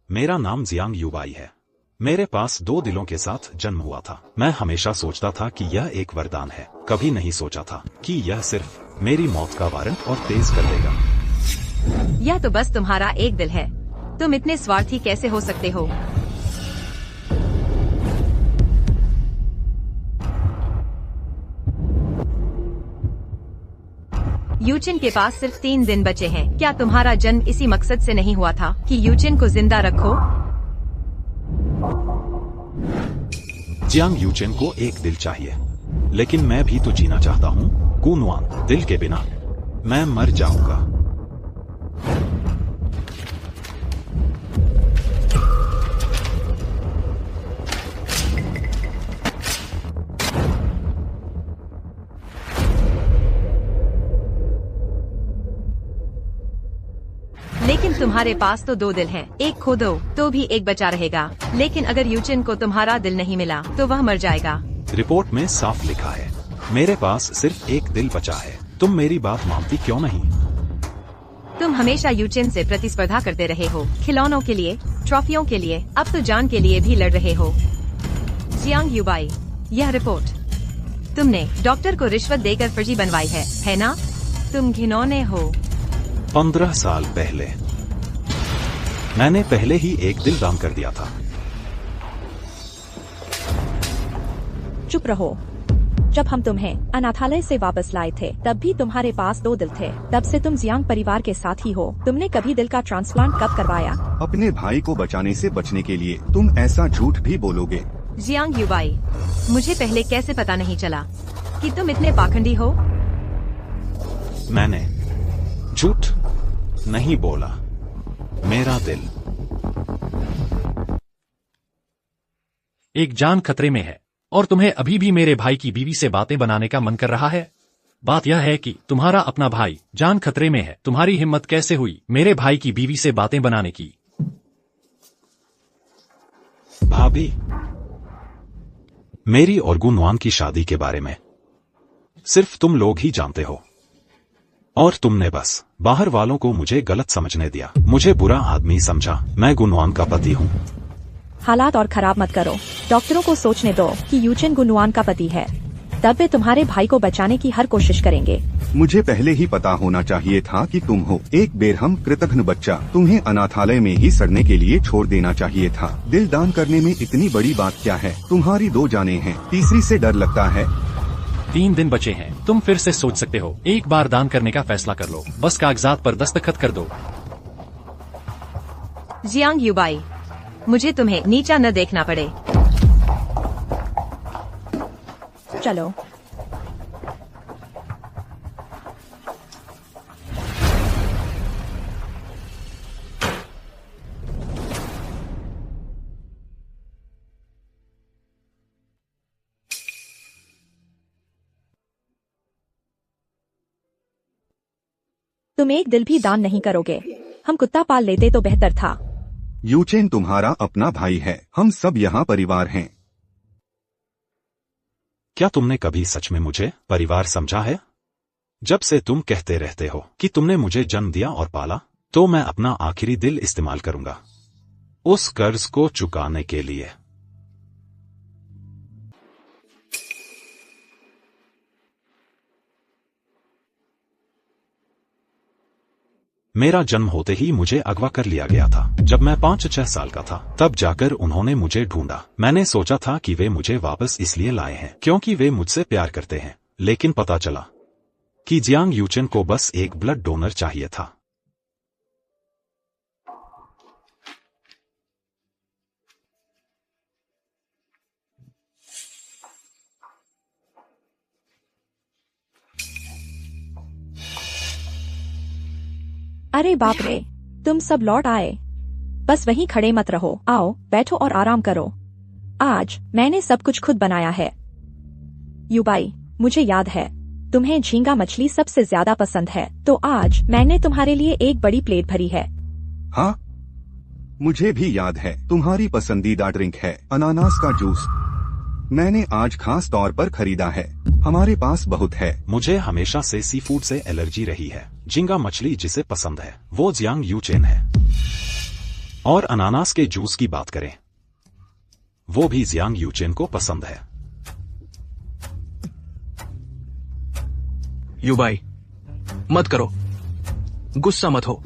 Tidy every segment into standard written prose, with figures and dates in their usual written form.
मेरा नाम जियांग युबाई है। मेरे पास 2 दिलों के साथ जन्म हुआ था। मैं हमेशा सोचता था कि यह एक वरदान है, कभी नहीं सोचा था कि यह सिर्फ मेरी मौत का वारंट और तेज कर देगा। यह तो बस तुम्हारा एक दिल है। तुम इतने स्वार्थी कैसे हो सकते हो? यूचिन के पास सिर्फ 3 दिन बचे हैं। क्या तुम्हारा जन्म इसी मकसद से नहीं हुआ था कि यूचिन को जिंदा रखो? जियांग यूचिन को एक दिल चाहिए, लेकिन मैं भी तो जीना चाहता हूँ। गुनवान, दिल के बिना मैं मर जाऊंगा। लेकिन तुम्हारे पास तो 2 दिल हैं। एक खो दो तो भी एक बचा रहेगा। लेकिन अगर यूचिन को तुम्हारा दिल नहीं मिला तो वह मर जाएगा। रिपोर्ट में साफ लिखा है, मेरे पास सिर्फ एक दिल बचा है। तुम मेरी बात मानती क्यों नहीं? तुम हमेशा यूचिन से प्रतिस्पर्धा करते रहे हो, खिलौनों के लिए, ट्रॉफियों के लिए, अब तो जान के लिए भी लड़ रहे हो। जियांग युबाई, यह रिपोर्ट तुमने डॉक्टर को रिश्वत देकर फर्जी बनवाई है ना? तुम घिनौने हो। 15 साल पहले मैंने पहले ही एक दिल दान कर दिया था। चुप रहो। जब हम तुम्हें अनाथालय से वापस लाए थे तब भी तुम्हारे पास 2 दिल थे। तब से तुम जियांग परिवार के साथ ही हो। तुमने कभी दिल का ट्रांसप्लांट कब करवाया? अपने भाई को बचाने से बचने के लिए तुम ऐसा झूठ भी बोलोगे? जियांग युबाई, मुझे पहले कैसे पता नहीं चला कि तुम इतने पाखंडी हो? मैंने झूठ नहीं बोला। मेरा दिल एक जान खतरे में है और तुम्हें अभी भी मेरे भाई की बीवी से बातें बनाने का मन कर रहा है। बात यह है कि तुम्हारा अपना भाई जान खतरे में है। तुम्हारी हिम्मत कैसे हुई मेरे भाई की बीवी से बातें बनाने की? भाभी, मेरी और गुनवान की शादी के बारे में सिर्फ तुम लोग ही जानते हो, और तुमने बस बाहर वालों को मुझे गलत समझने दिया, मुझे बुरा आदमी समझा। मैं गुनवान का पति हूँ। हालात और खराब मत करो। डॉक्टरों को सोचने दो कि यूचिन गुनवान का पति है, तब वे तुम्हारे भाई को बचाने की हर कोशिश करेंगे। मुझे पहले ही पता होना चाहिए था कि तुम हो एक बेरहम कृतघ्न बच्चा। तुम्हें अनाथालय में ही सड़ने के लिए छोड़ देना चाहिए था। दिल दान करने में इतनी बड़ी बात क्या है? तुम्हारी 2 जानें हैं, तीसरी से डर लगता है। 3 दिन बचे हैं। तुम फिर से सोच सकते हो। एक बार दान करने का फैसला कर लो। बस कागजात पर दस्तखत कर दो। जियांग युबाई, मुझे तुम्हें नीचा न देखना पड़े। चलो। तुम एक दिल भी दान नहीं करोगे। हम कुत्ता पाल लेते तो बेहतर था। यूचेन तुम्हारा अपना भाई है। हम सब यहाँ परिवार हैं। क्या तुमने कभी सच में मुझे परिवार समझा है? जब से तुम कहते रहते हो कि तुमने मुझे जन्म दिया और पाला, तो मैं अपना आखिरी दिल इस्तेमाल करूंगा उस कर्ज को चुकाने के लिए। मेरा जन्म होते ही मुझे अगवा कर लिया गया था। जब मैं 5-6 साल का था, तब जाकर उन्होंने मुझे ढूंढा। मैंने सोचा था कि वे मुझे वापस इसलिए लाए हैं क्योंकि वे मुझसे प्यार करते हैं, लेकिन पता चला कि जियांग यूचेन को बस एक ब्लड डोनर चाहिए था। अरे बाप रे, तुम सब लौट आए। बस वहीं खड़े मत रहो, आओ बैठो और आराम करो। आज मैंने सब कुछ खुद बनाया है। युबाई, मुझे याद है तुम्हें झींगा मछली सबसे ज्यादा पसंद है, तो आज मैंने तुम्हारे लिए एक बड़ी प्लेट भरी है। हाँ, मुझे भी याद है तुम्हारी पसंदीदा ड्रिंक है अनानास का जूस। मैंने आज खास तौर पर खरीदा है। हमारे पास बहुत है। मुझे हमेशा से सी फूड से एलर्जी रही है। झींगा मछली जिसे पसंद है वो जियांग यूचेन है, और अनानास के जूस की बात करें, वो भी जियांग यूचेन को पसंद है। युबाई, मत करो, गुस्सा मत हो।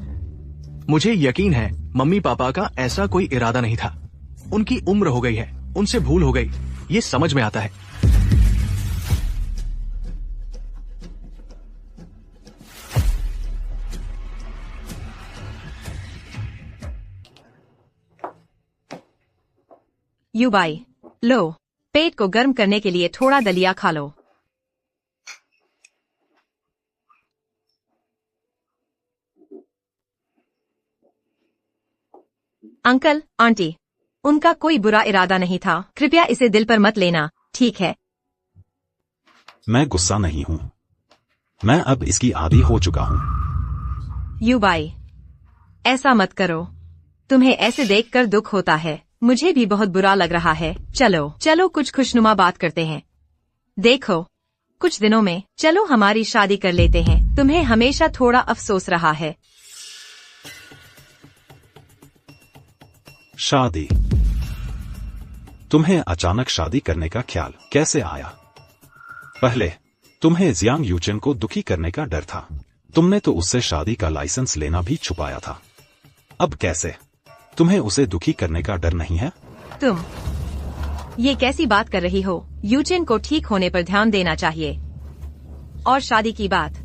मुझे यकीन है मम्मी पापा का ऐसा कोई इरादा नहीं था। उनकी उम्र हो गई है, उनसे भूल हो गई, ये समझ में आता है। युबाई, लो, पेट को गर्म करने के लिए थोड़ा दलिया खा लो। अंकल, आंटी, उनका कोई बुरा इरादा नहीं था, कृपया इसे दिल पर मत लेना, ठीक है? मैं गुस्सा नहीं हूं, मैं अब इसकी आदी हो चुका हूं। युबाई, ऐसा मत करो, तुम्हें ऐसे देखकर दुख होता है, मुझे भी बहुत बुरा लग रहा है। चलो कुछ खुशनुमा बात करते हैं। देखो, कुछ दिनों में चलो हमारी शादी कर लेते हैं। तुम्हें हमेशा थोड़ा अफसोस रहा है। शादी? तुम्हें अचानक शादी करने का ख्याल कैसे आया? पहले तुम्हें जियांग यूचेन को दुखी करने का डर था, तुमने तो उससे शादी का लाइसेंस लेना भी छुपाया था। अब कैसे? तुम्हें उसे दुखी करने का डर नहीं है? तुम ये कैसी बात कर रही हो? यूचेन को ठीक होने पर ध्यान देना चाहिए। और शादी की बात,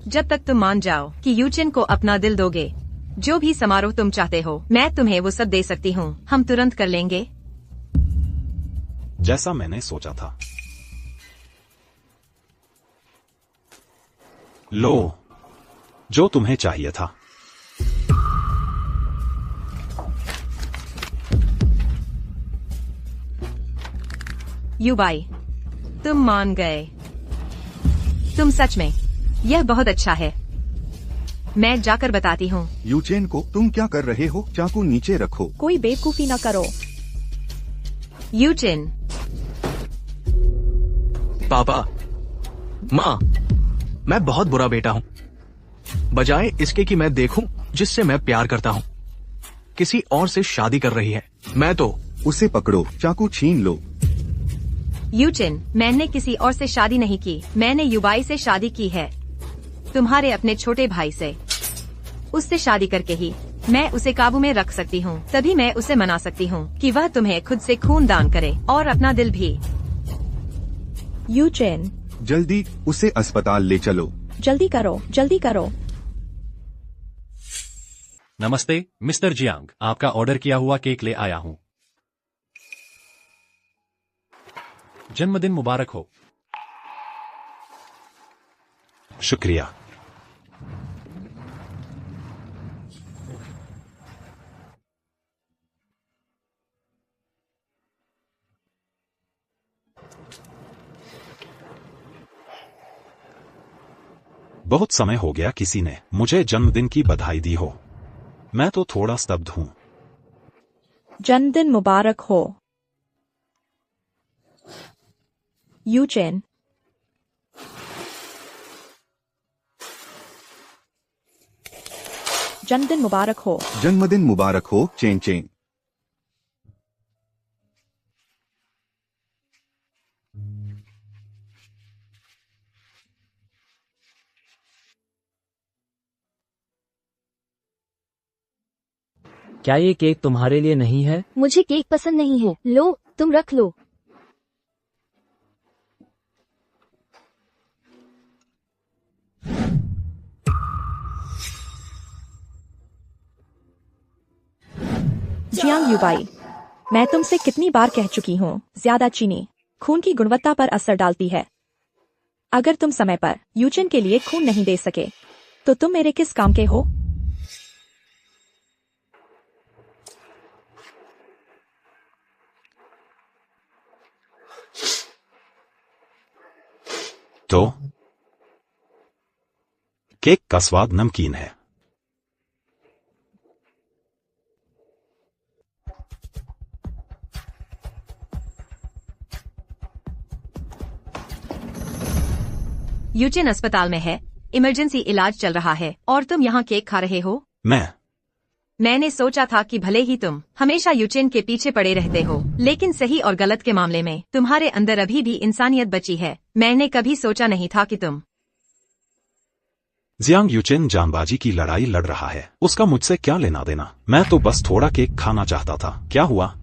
जब तक तुम मान जाओ कि यूचेन को अपना दिल दोगे, जो भी समारोह तुम चाहते हो, मैं तुम्हें वो सब दे सकती हूँ। हम तुरंत कर लेंगे। जैसा मैंने सोचा था। लो, जो तुम्हें चाहिए था। युबाई, तुम मान गए। तुम सच में, यह बहुत अच्छा है। मैं जाकर बताती हूँ। यूचेन को, तुम क्या कर रहे हो? चाकू नीचे रखो। कोई बेवकूफी न करो। यूचेन, पापा, माँ, मैं बहुत बुरा बेटा हूँ। बजाय इसके कि मैं देखूं जिससे मैं प्यार करता हूँ, किसी और से शादी कर रही है। मैं तो उसे पकड़ो, चाकू छीन लो। यूचेन, मैंने किसी और से शादी नहीं की, मैंने युबाई से शादी की है, तुम्हारे अपने छोटे भाई से। उससे शादी करके ही मैं उसे काबू में रख सकती हूँ। तभी मैं उसे मना सकती हूँ कि वह तुम्हें खुद से खून दान करे और अपना दिल भी। यूचेन, जल्दी उसे अस्पताल ले चलो। जल्दी करो, जल्दी करो। नमस्ते मिस्टर जियांग, आपका ऑर्डर किया हुआ केक ले आया हूँ। जन्मदिन मुबारक हो। शुक्रिया। बहुत समय हो गया किसी ने मुझे जन्मदिन की बधाई दी हो। मैं तो थोड़ा स्तब्ध हूं। जन्मदिन मुबारक हो यूचेन। जन्मदिन मुबारक हो। जन्मदिन मुबारक हो चेन चेन। क्या ये केक तुम्हारे लिए नहीं है? मुझे केक पसंद नहीं है। लो, तुम रख लो। जियांग युबाई, मैं तुमसे कितनी बार कह चुकी हूँ, ज्यादा चीनी खून की गुणवत्ता पर असर डालती है। अगर तुम समय पर यूचेन के लिए खून नहीं दे सके, तो तुम मेरे किस काम के हो? तो केक का स्वाद नमकीन है। यूचेन अस्पताल में है, इमरजेंसी इलाज चल रहा है और तुम यहाँ केक खा रहे हो? मैं मैंने सोचा था कि भले ही तुम हमेशा यूचेन के पीछे पड़े रहते हो, लेकिन सही और गलत के मामले में तुम्हारे अंदर अभी भी इंसानियत बची है। मैंने कभी सोचा नहीं था कि तुम। जियांग यूचेन जानबाजी की लड़ाई लड़ रहा है, उसका मुझसे क्या लेना देना। मैं तो बस थोड़ा केक खाना चाहता था। क्या हुआ?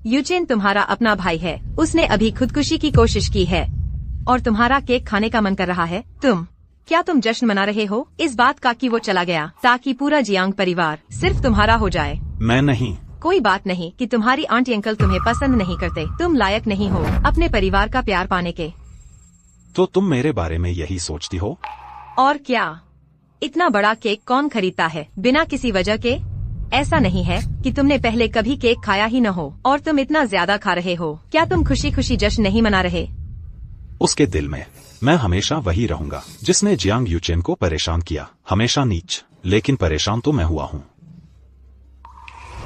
यूचेन तुम्हारा अपना भाई है, उसने अभी खुदकुशी की कोशिश की है और तुम्हारा केक खाने का मन कर रहा है। क्या तुम जश्न मना रहे हो इस बात का कि वो चला गया, ताकि पूरा जियांग परिवार सिर्फ तुम्हारा हो जाए? मैं नहीं। कोई बात नहीं कि तुम्हारी आंटी अंकल तुम्हें पसंद नहीं करते, तुम लायक नहीं हो अपने परिवार का प्यार पाने के। तो तुम मेरे बारे में यही सोचती हो? और क्या? इतना बड़ा केक कौन खरीदता है बिना किसी वजह के? ऐसा नहीं है कि तुमने पहले कभी केक खाया ही न हो और तुम इतना ज्यादा खा रहे हो। क्या तुम खुशी खुशी जश्न नहीं मना रहे? उसके दिल में मैं हमेशा वही रहूंगा जिसने जियांग यूचेन को परेशान किया, हमेशा नीच। लेकिन परेशान तो मैं हुआ हूँ।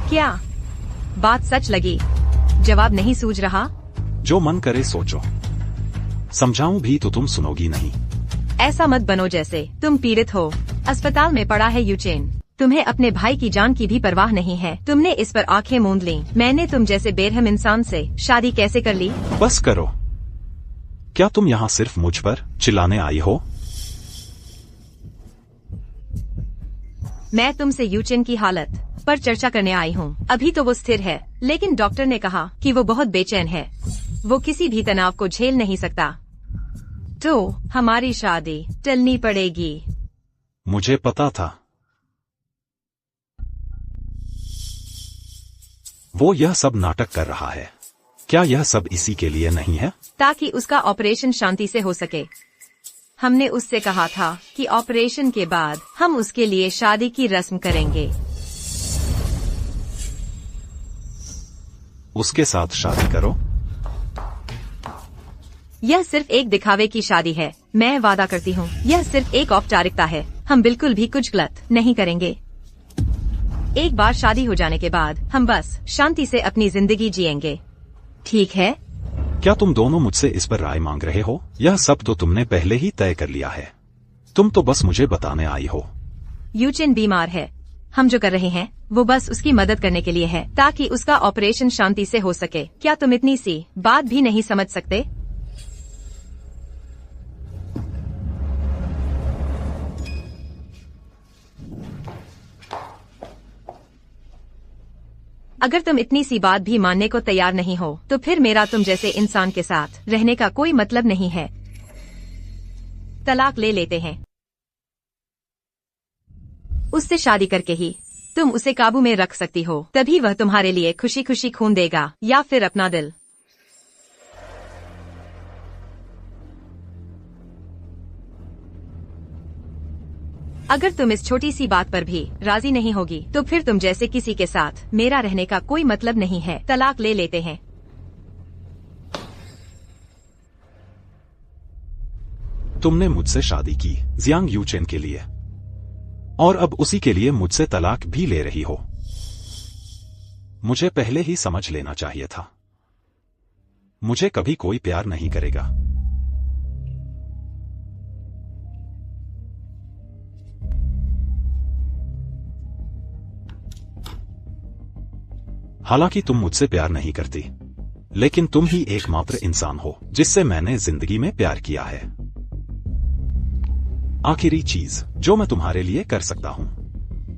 क्या बात सच लगी? जवाब नहीं सूझ रहा? जो मन करे सोचो, समझाऊं भी तो तुम सुनोगी नहीं। ऐसा मत बनो जैसे तुम पीड़ित हो। अस्पताल में पड़ा है यूचेन, तुम्हें अपने भाई की जान की भी परवाह नहीं है। तुमने इस पर आंखें मूंद ली। मैंने तुम जैसे बेरहम इंसान से शादी कैसे कर ली? बस करो। क्या तुम यहाँ सिर्फ मुझ पर चिल्लाने आई हो? मैं तुमसे यूचेन की हालत पर चर्चा करने आई हूँ। अभी तो वो स्थिर है, लेकिन डॉक्टर ने कहा कि वो बहुत बेचैन है, वो किसी भी तनाव को झेल नहीं सकता। तो हमारी शादी टलनी पड़ेगी। मुझे पता था। वो यह सब नाटक कर रहा है। क्या यह सब इसी के लिए नहीं है? ताकि उसका ऑपरेशन शांति से हो सके। हमने उससे कहा था कि ऑपरेशन के बाद हम उसके लिए शादी की रस्म करेंगे। उसके साथ शादी करो। यह सिर्फ एक दिखावे की शादी है। मैं वादा करती हूँ, यह सिर्फ एक औपचारिकता है। हम बिल्कुल भी कुछ गलत नहीं करेंगे। एक बार शादी हो जाने के बाद हम बस शांति से अपनी जिंदगी जिएंगे, ठीक है? क्या तुम दोनों मुझसे इस पर राय मांग रहे हो? यह सब तो तुमने पहले ही तय कर लिया है। तुम तो बस मुझे बताने आई हो। यूचेन बीमार है। हम जो कर रहे हैं वो बस उसकी मदद करने के लिए है, ताकि उसका ऑपरेशन शांति से हो सके। क्या तुम इतनी सी बात भी नहीं समझ सकते? अगर तुम इतनी सी बात भी मानने को तैयार नहीं हो, तो फिर मेरा तुम जैसे इंसान के साथ रहने का कोई मतलब नहीं है। तलाक ले लेते हैं। उससे शादी करके ही तुम उसे काबू में रख सकती हो, तभी वह तुम्हारे लिए खुशी खुशी खून देगा, या फिर अपना दिल। अगर तुम इस छोटी सी बात पर भी राजी नहीं होगी, तो फिर तुम जैसे किसी के साथ मेरा रहने का कोई मतलब नहीं है। तलाक ले लेते हैं। तुमने मुझसे शादी की जियांग यूचेन के लिए, और अब उसी के लिए मुझसे तलाक भी ले रही हो। मुझे पहले ही समझ लेना चाहिए था। मुझे कभी कोई प्यार नहीं करेगा। हालांकि तुम मुझसे प्यार नहीं करती, लेकिन तुम ही एकमात्र इंसान हो जिससे मैंने जिंदगी में प्यार किया है। आखिरी चीज जो मैं तुम्हारे लिए कर सकता हूं,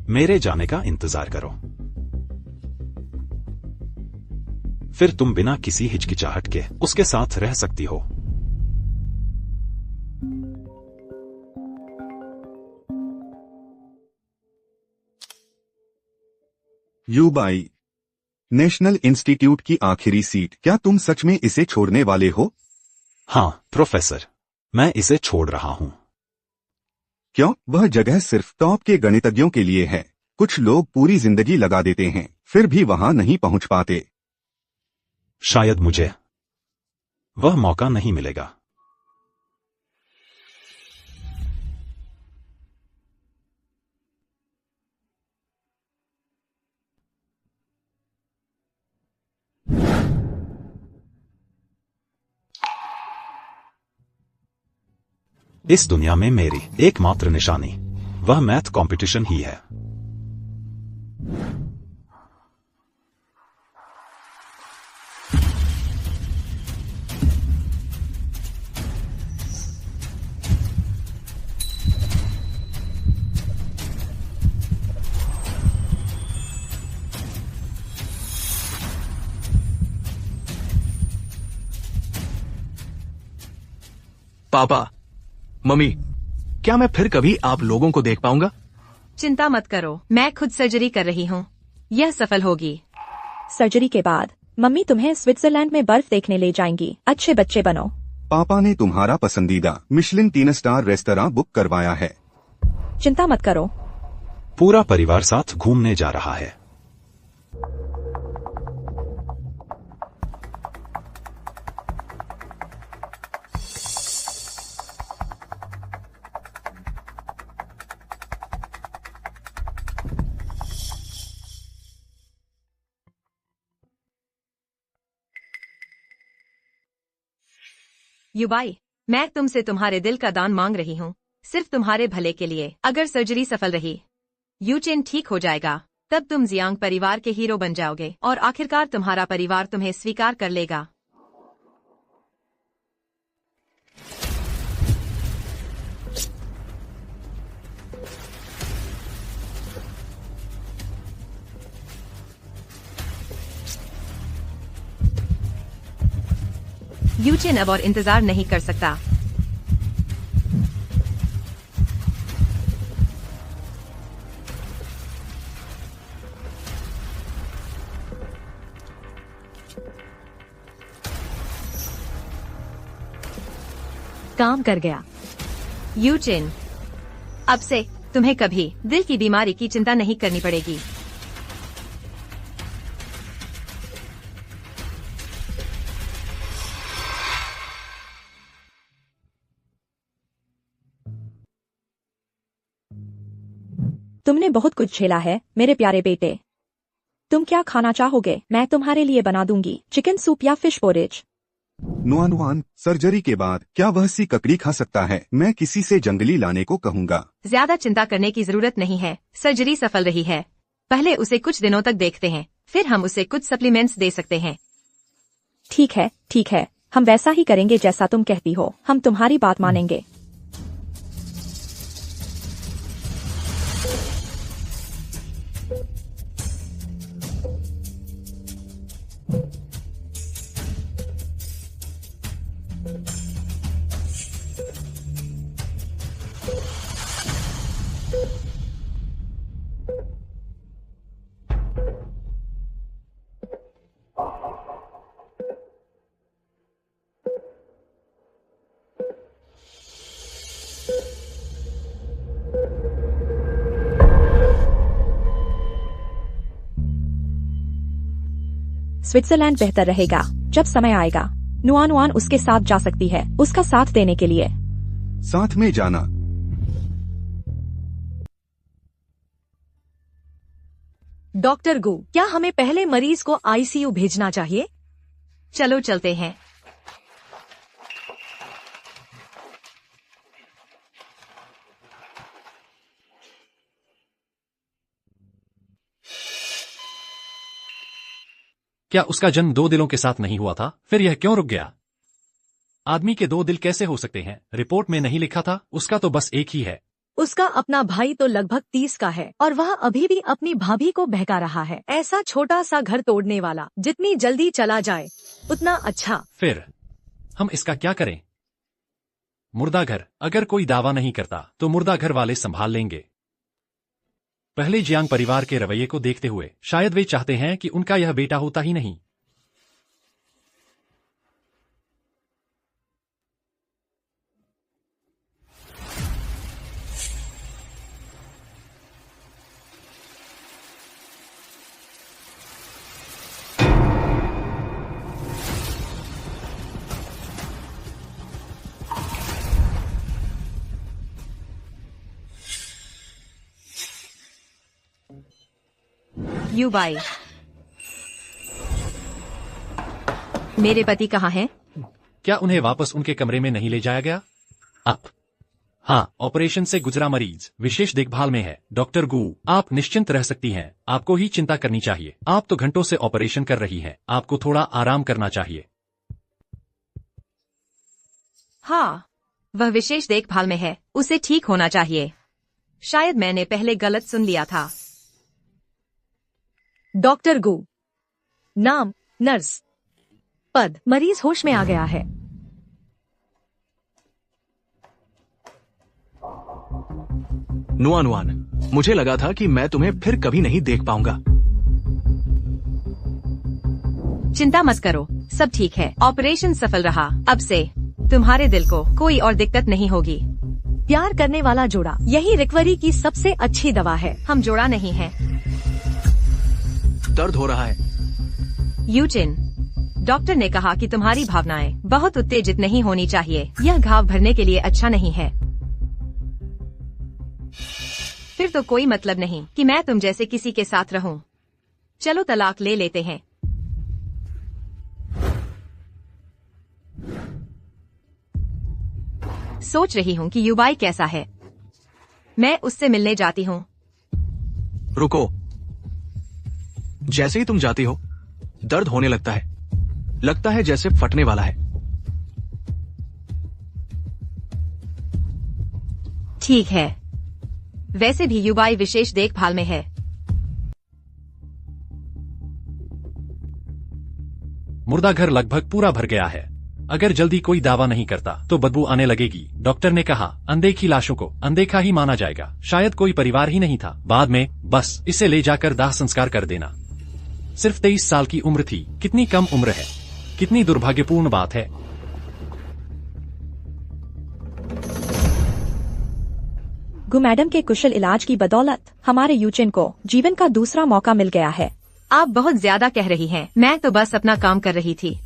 मेरे जाने का इंतजार करो। फिर तुम बिना किसी हिचकिचाहट के उसके साथ रह सकती हो। यूबाई, नेशनल इंस्टीट्यूट की आखिरी सीट, क्या तुम सच में इसे छोड़ने वाले हो? हाँ प्रोफेसर, मैं इसे छोड़ रहा हूं। क्यों? वह जगह सिर्फ टॉप के गणितज्ञों के लिए है। कुछ लोग पूरी जिंदगी लगा देते हैं, फिर भी वहां नहीं पहुंच पाते। शायद मुझे वह मौका नहीं मिलेगा। इस दुनिया में मेरी एकमात्र निशानी वह मैथ कंपटीशन ही है। पापा, मम्मी, क्या मैं फिर कभी आप लोगों को देख पाऊंगा? चिंता मत करो, मैं खुद सर्जरी कर रही हूँ, यह सफल होगी। सर्जरी के बाद मम्मी तुम्हें स्विट्जरलैंड में बर्फ देखने ले जाएंगी। अच्छे बच्चे बनो। पापा ने तुम्हारा पसंदीदा मिशलिन 3 स्टार रेस्तरां बुक करवाया है। चिंता मत करो। पूरा परिवार साथ घूमने जा रहा है। युबाई, मैं तुमसे तुम्हारे दिल का दान मांग रही हूँ, सिर्फ तुम्हारे भले के लिए। अगर सर्जरी सफल रही, यूचेन ठीक हो जाएगा, तब तुम जियांग परिवार के हीरो बन जाओगे और आखिरकार तुम्हारा परिवार तुम्हें स्वीकार कर लेगा। यूचेन अब और इंतजार नहीं कर सकता। काम कर गया। यूचेन, अब से तुम्हें कभी दिल की बीमारी की चिंता नहीं करनी पड़ेगी। तुमने बहुत कुछ झेला है मेरे प्यारे बेटे। तुम क्या खाना चाहोगे? मैं तुम्हारे लिए बना दूंगी, चिकन सूप या फिश पोरेज। नुआनुआन, सर्जरी के बाद क्या वह सी ककड़ी खा सकता है? मैं किसी से जंगली लाने को कहूँगा। ज्यादा चिंता करने की जरूरत नहीं है, सर्जरी सफल रही है। पहले उसे कुछ दिनों तक देखते हैं, फिर हम उसे कुछ सप्लीमेंट्स दे सकते हैं। ठीक है, हम वैसा ही करेंगे जैसा तुम कहती हो। हम तुम्हारी बात मानेंगे। स्विट्जरलैंड बेहतर रहेगा जब समय आएगा। नुआनुआन उसके साथ जा सकती है, उसका साथ देने के लिए। साथ में जाना। डॉक्टर गु, क्या हमें पहले मरीज को आईसीयू भेजना चाहिए? चलो चलते हैं। क्या उसका जन्म 2 दिलों के साथ नहीं हुआ था? फिर यह क्यों रुक गया? आदमी के 2 दिल कैसे हो सकते हैं? रिपोर्ट में नहीं लिखा था? उसका तो बस एक ही है। उसका अपना भाई तो लगभग 30 का है और वह अभी भी अपनी भाभी को बहका रहा है। ऐसा छोटा सा घर तोड़ने वाला जितनी जल्दी चला जाए उतना अच्छा। फिर हम इसका क्या करें? मुर्दा घर। अगर कोई दावा नहीं करता तो मुर्दा घर वाले संभाल लेंगे। पहले जियांग परिवार के रवैये को देखते हुए शायद वे चाहते हैं कि उनका यह बेटा होता ही नहीं। युबाई, मेरे पति कहाँ हैं? क्या उन्हें वापस उनके कमरे में नहीं ले जाया गया? अब हाँ, ऑपरेशन से गुजरा मरीज विशेष देखभाल में है। डॉक्टर गू, आप निश्चिंत रह सकती हैं। आपको ही चिंता करनी चाहिए। आप तो घंटों से ऑपरेशन कर रही हैं। आपको थोड़ा आराम करना चाहिए। हाँ, वह विशेष देखभाल में है, उसे ठीक होना चाहिए। शायद मैंने पहले गलत सुन लिया था। डॉक्टर गू, नाम नर्स, पद मरीज होश में आ गया है। नुआन नुआन, मुझे लगा था कि मैं तुम्हें फिर कभी नहीं देख पाऊंगा। चिंता मत करो, सब ठीक है। ऑपरेशन सफल रहा। अब से तुम्हारे दिल को कोई और दिक्कत नहीं होगी। प्यार करने वाला जोड़ा, यही रिकवरी की सबसे अच्छी दवा है। हम जोड़ा नहीं है। दर्द हो रहा है। यूचिन, डॉक्टर ने कहा कि तुम्हारी भावनाएं बहुत उत्तेजित नहीं होनी चाहिए। यह घाव भरने के लिए अच्छा नहीं है। फिर तो कोई मतलब नहीं कि मैं तुम जैसे किसी के साथ रहूं। चलो तलाक ले लेते हैं। सोच रही हूँ कि युबाई कैसा है। मैं उससे मिलने जाती हूँ। रुको, जैसे ही तुम जाती हो दर्द होने लगता है जैसे फटने वाला है। ठीक है, वैसे भी युबाई विशेष देखभाल में है। मुर्दा घर लगभग पूरा भर गया है। अगर जल्दी कोई दावा नहीं करता तो बदबू आने लगेगी। डॉक्टर ने कहा अनदेखी लाशों को अनदेखा ही माना जाएगा। शायद कोई परिवार ही नहीं था। बाद में बस इसे ले जाकर दाह संस्कार कर देना। सिर्फ 23 साल की उम्र थी। कितनी कम उम्र है। कितनी दुर्भाग्यपूर्ण बात है। गु मैडम के कुशल इलाज की बदौलत हमारे यूचिन को जीवन का दूसरा मौका मिल गया है। आप बहुत ज्यादा कह रही हैं। मैं तो बस अपना काम कर रही थी।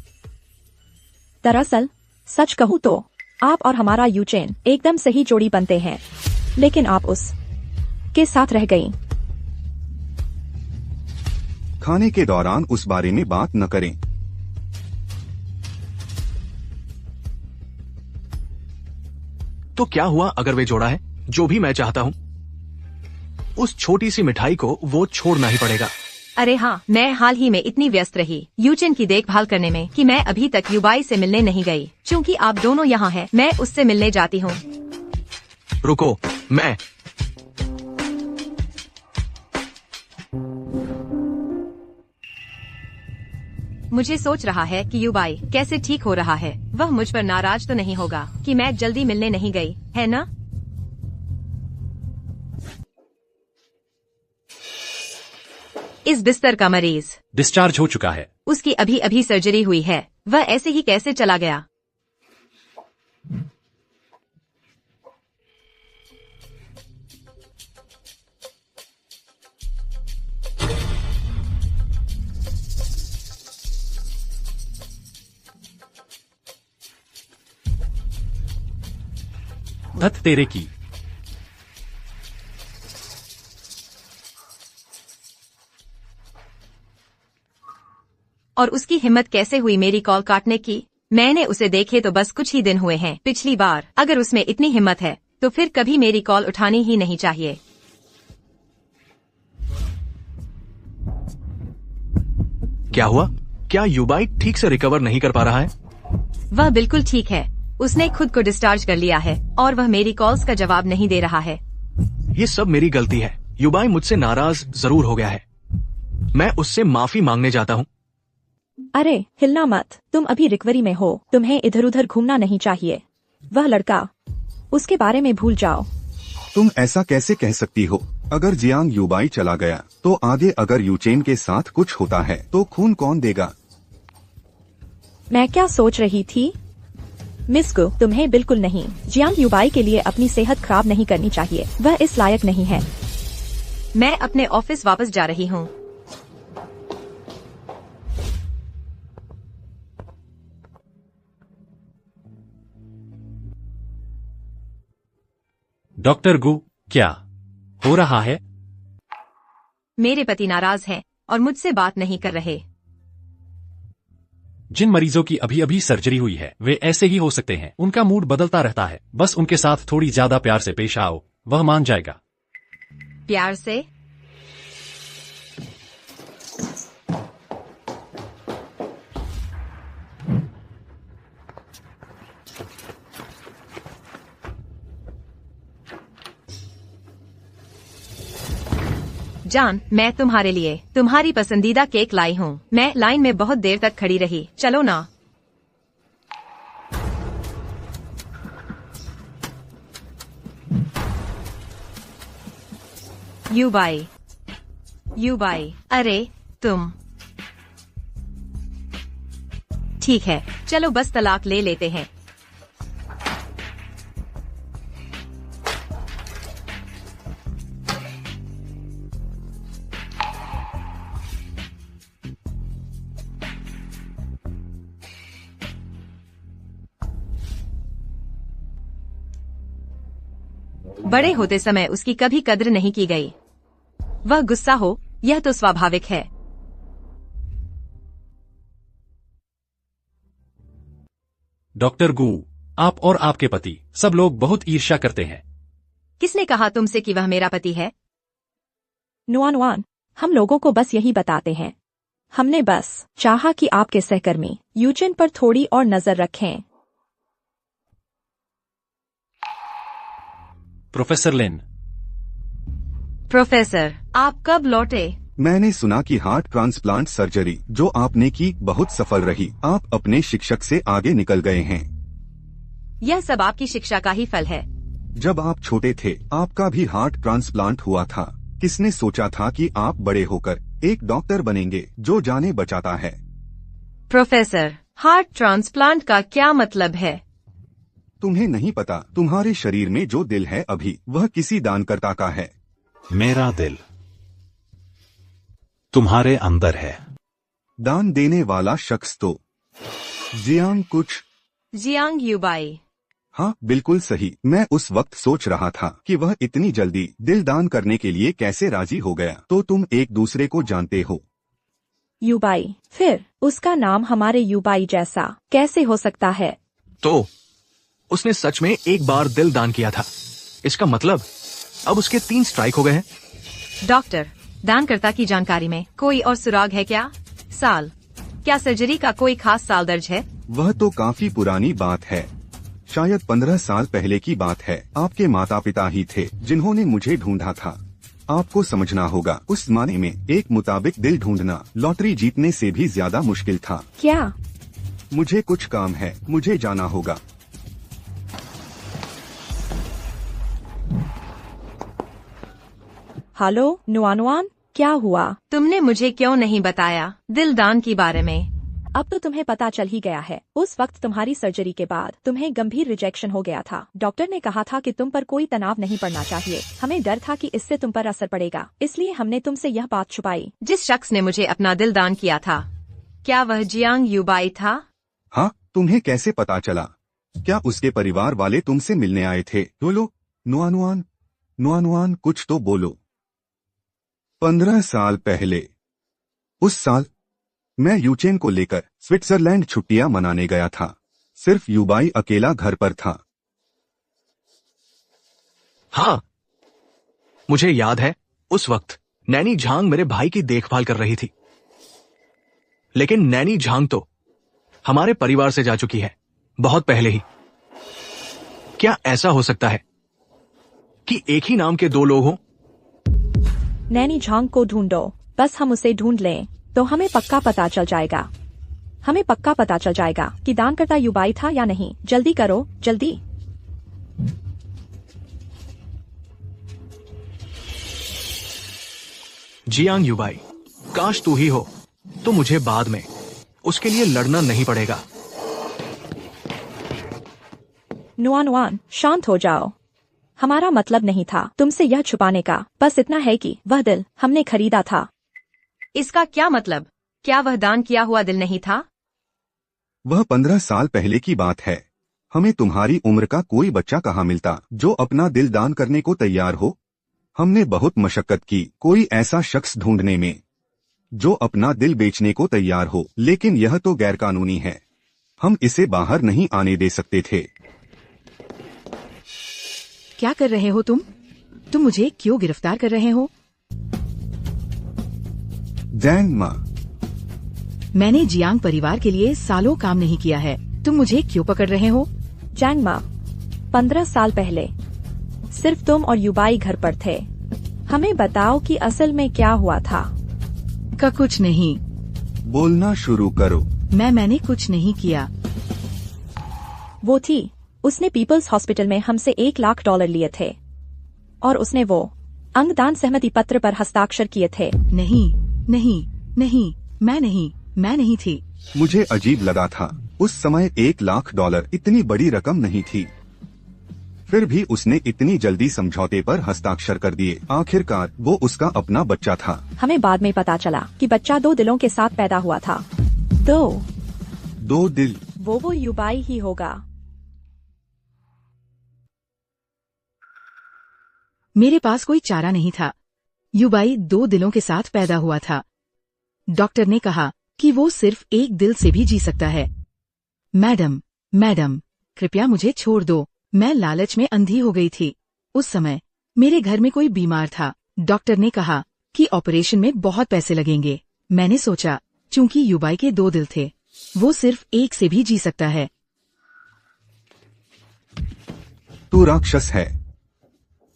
दरअसल सच कहूँ तो आप और हमारा यूचेन एकदम सही जोड़ी बनते हैं, लेकिन आप उस के साथ रह गई। खाने के दौरान उस बारे में बात न करें। तो क्या हुआ अगर वे जोड़ा है? जो भी मैं चाहता हूँ, उस छोटी सी मिठाई को वो छोड़ना ही पड़ेगा। अरे हाँ, मैं हाल ही में इतनी व्यस्त रही यूचिन की देखभाल करने में कि मैं अभी तक युबाई से मिलने नहीं गई। क्योंकि आप दोनों यहाँ हैं, मैं उससे मिलने जाती हूँ। रुको, मैं मुझे सोच रहा है कि युबाई कैसे ठीक हो रहा है। वह मुझ पर नाराज तो नहीं होगा कि मैं जल्दी मिलने नहीं गई, है ना? इस बिस्तर का मरीज डिस्चार्ज हो चुका है। उसकी अभी अभी सर्जरी हुई है। वह ऐसे ही कैसे चला गया? धत तेरे की। और उसकी हिम्मत कैसे हुई मेरी कॉल काटने की? मैंने उसे देखे तो बस कुछ ही दिन हुए हैं पिछली बार। अगर उसमें इतनी हिम्मत है तो फिर कभी मेरी कॉल उठानी ही नहीं चाहिए। क्या हुआ? क्या युबाई ठीक से रिकवर नहीं कर पा रहा है? वह बिल्कुल ठीक है। उसने खुद को डिस्चार्ज कर लिया है और वह मेरी कॉल्स का जवाब नहीं दे रहा है। ये सब मेरी गलती है। युबाई मुझसे नाराज जरूर हो गया है। मैं उससे माफी मांगने जाता हूँ। अरे हिलना मत, तुम अभी रिकवरी में हो। तुम्हें इधर उधर घूमना नहीं चाहिए। वह लड़का, उसके बारे में भूल जाओ। तुम ऐसा कैसे कह सकती हो? अगर जियांग युबाई चला गया तो आगे अगर यूचेन के साथ कुछ होता है तो खून कौन देगा? मैं क्या सोच रही थी? मिस गु, तुम्हें बिल्कुल नहीं। जियांग युबाई के लिए अपनी सेहत खराब नहीं करनी चाहिए। वह इस लायक नहीं है। मैं अपने ऑफिस वापस जा रही हूँ। डॉक्टर गु, क्या हो रहा है? मेरे पति नाराज हैं और मुझसे बात नहीं कर रहे। जिन मरीजों की अभी अभी सर्जरी हुई है वे ऐसे ही हो सकते हैं। उनका मूड बदलता रहता है। बस उनके साथ थोड़ी ज्यादा प्यार से पेश आओ, वह मान जाएगा। प्यार से? जान, मैं तुम्हारे लिए तुम्हारी पसंदीदा केक लाई हूँ। मैं लाइन में बहुत देर तक खड़ी रही। चलो ना। युबाई, युबाई, अरे तुम। ठीक है, चलो बस तलाक ले लेते हैं। बड़े होते समय उसकी कभी कद्र नहीं की गई। वह गुस्सा हो, यह तो स्वाभाविक है। डॉक्टर गू, आप और आपके पति सब लोग बहुत ईर्ष्या करते हैं। किसने कहा तुमसे कि वह मेरा पति है? नुआन, हम लोगों को बस यही बताते हैं। हमने बस चाहा कि आपके सहकर्मी यूजिन पर थोड़ी और नजर रखें। प्रोफेसर लिन। प्रोफेसर, आप कब लौटे? मैंने सुना कि हार्ट ट्रांसप्लांट सर्जरी जो आपने की बहुत सफल रही। आप अपने शिक्षक से आगे निकल गए हैं। यह सब आपकी शिक्षा का ही फल है। जब आप छोटे थे आपका भी हार्ट ट्रांसप्लांट हुआ था। किसने सोचा था कि आप बड़े होकर एक डॉक्टर बनेंगे जो जाने बचाता है? प्रोफेसर, हार्ट ट्रांसप्लांट का क्या मतलब है? तुम्हें नहीं पता? तुम्हारे शरीर में जो दिल है अभी वह किसी दानकर्ता का है। मेरा दिल तुम्हारे अंदर है। दान देने वाला शख्स तो जियांग युबाई। हाँ बिल्कुल सही। मैं उस वक्त सोच रहा था कि वह इतनी जल्दी दिल दान करने के लिए कैसे राजी हो गया। तो तुम एक दूसरे को जानते हो? युबाई, फिर उसका नाम हमारे युबाई जैसा कैसे हो सकता है? तो उसने सच में एक बार दिल दान किया था। इसका मतलब अब उसके 3 स्ट्राइक हो गए हैं। डॉक्टर, दानकर्ता की जानकारी में कोई और सुराग है क्या? साल? क्या सर्जरी का कोई खास साल दर्ज है? वह तो काफी पुरानी बात है। शायद 15 साल पहले की बात है। आपके माता पिता ही थे जिन्होंने मुझे ढूंढा था। आपको समझना होगा, उस जमाने में एक मुताबिक दिल ढूंढना लॉटरी जीतने से भी ज्यादा मुश्किल था। क्या? मुझे कुछ काम है, मुझे जाना होगा। हेलो नुआन, क्या हुआ? तुमने मुझे क्यों नहीं बताया दिल दान के बारे में? अब तो तुम्हें पता चल ही गया है। उस वक्त तुम्हारी सर्जरी के बाद तुम्हें गंभीर रिजेक्शन हो गया था। डॉक्टर ने कहा था कि तुम पर कोई तनाव नहीं पड़ना चाहिए। हमें डर था कि इससे तुम पर असर पड़ेगा, इसलिए हमने तुमसे यह बात छुपाई। जिस शख्स ने मुझे अपना दिल दान किया था, क्या वह जियांग युबाई था? हाँ, तुम्हें कैसे पता चला? क्या उसके परिवार वाले तुमसे मिलने आए थे? बोलो नुआन, कुछ तो बोलो। 15 साल पहले, उस साल मैं यूचेन को लेकर स्विट्जरलैंड छुट्टियां मनाने गया था। सिर्फ युबाई अकेला घर पर था। हाँ, मुझे याद है उस वक्त नैनी झांग मेरे भाई की देखभाल कर रही थी। लेकिन नैनी झांग तो हमारे परिवार से जा चुकी है, बहुत पहले ही। क्या ऐसा हो सकता है कि एक ही नाम के 2 लोग हों? नैनी झांग को ढूंढो, बस हम उसे ढूंढ लें तो हमें पक्का पता चल जाएगा। हमें पक्का पता चल जाएगा कि दानकर्ता युबाई था या नहीं। जल्दी करो, जल्दी। जियांग युबाई, काश तू ही हो तो मुझे बाद में उसके लिए लड़ना नहीं पड़ेगा। नुआन, शांत हो जाओ। हमारा मतलब नहीं था तुमसे यह छुपाने का। बस इतना है कि वह दिल हमने खरीदा था। इसका क्या मतलब? क्या वह दान किया हुआ दिल नहीं था? वह 15 साल पहले की बात है। हमें तुम्हारी उम्र का कोई बच्चा कहाँ मिलता जो अपना दिल दान करने को तैयार हो। हमने बहुत मशक्कत की कोई ऐसा शख्स ढूंढने में जो अपना दिल बेचने को तैयार हो, लेकिन यह तो गैरकानूनी है। हम इसे बाहर नहीं आने दे सकते थे। क्या कर रहे हो तुम? तुम मुझे क्यों गिरफ्तार कर रहे हो? जैंग मा, मैंने जियांग परिवार के लिए सालों काम नहीं किया है। तुम मुझे क्यों पकड़ रहे हो? जैंग मा, 15 साल पहले सिर्फ तुम और युबाई घर पर थे। हमें बताओ कि असल में क्या हुआ था। का कुछ नहीं। बोलना शुरू करो। मैंने कुछ नहीं किया। वो थी, उसने पीपल्स हॉस्पिटल में हमसे $1 लाख लिए थे और उसने वो अंगदान सहमति पत्र पर हस्ताक्षर किए थे। नहीं नहीं नहीं, मैं नहीं थी। मुझे अजीब लगा था। उस समय $1,00,000 इतनी बड़ी रकम नहीं थी। फिर भी उसने इतनी जल्दी समझौते पर हस्ताक्षर कर दिए। आखिरकार वो उसका अपना बच्चा था। हमें बाद में पता चला कि बच्चा 2 दिलों के साथ पैदा हुआ था। दो दिल। वो युबाई ही होगा। मेरे पास कोई चारा नहीं था। युबाई 2 दिलों के साथ पैदा हुआ था। डॉक्टर ने कहा कि वो सिर्फ 1 दिल से भी जी सकता है। मैडम, कृपया मुझे छोड़ दो। मैं लालच में अंधी हो गई थी। उस समय मेरे घर में कोई बीमार था। डॉक्टर ने कहा कि ऑपरेशन में बहुत पैसे लगेंगे। मैंने सोचा, चूंकि युबाई के 2 दिल थे, वो सिर्फ 1 से भी जी सकता है। तू राक्षस है।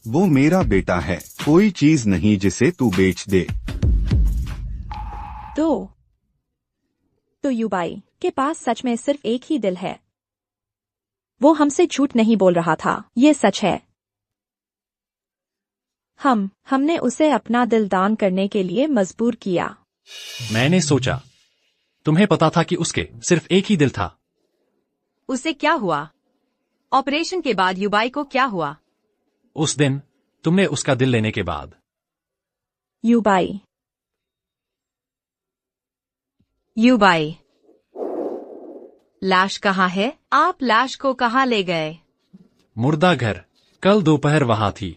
वो मेरा बेटा है। कोई चीज नहीं जिसे तू बेच दे। तो युबाई के पास सच में सिर्फ 1 ही दिल है। वो हमसे झूठ नहीं बोल रहा था, ये सच है। हमने उसे अपना दिल दान करने के लिए मजबूर किया। मैंने सोचा, तुम्हें पता था कि उसके सिर्फ 1 ही दिल था। उसे क्या हुआ? ऑपरेशन के बाद युबाई को क्या हुआ? उस दिन तुमने उसका दिल लेने के बाद। युबाई लाश कहाँ है? आप लाश को कहाँ ले गए? मुर्दा घर। कल दोपहर वहां थी।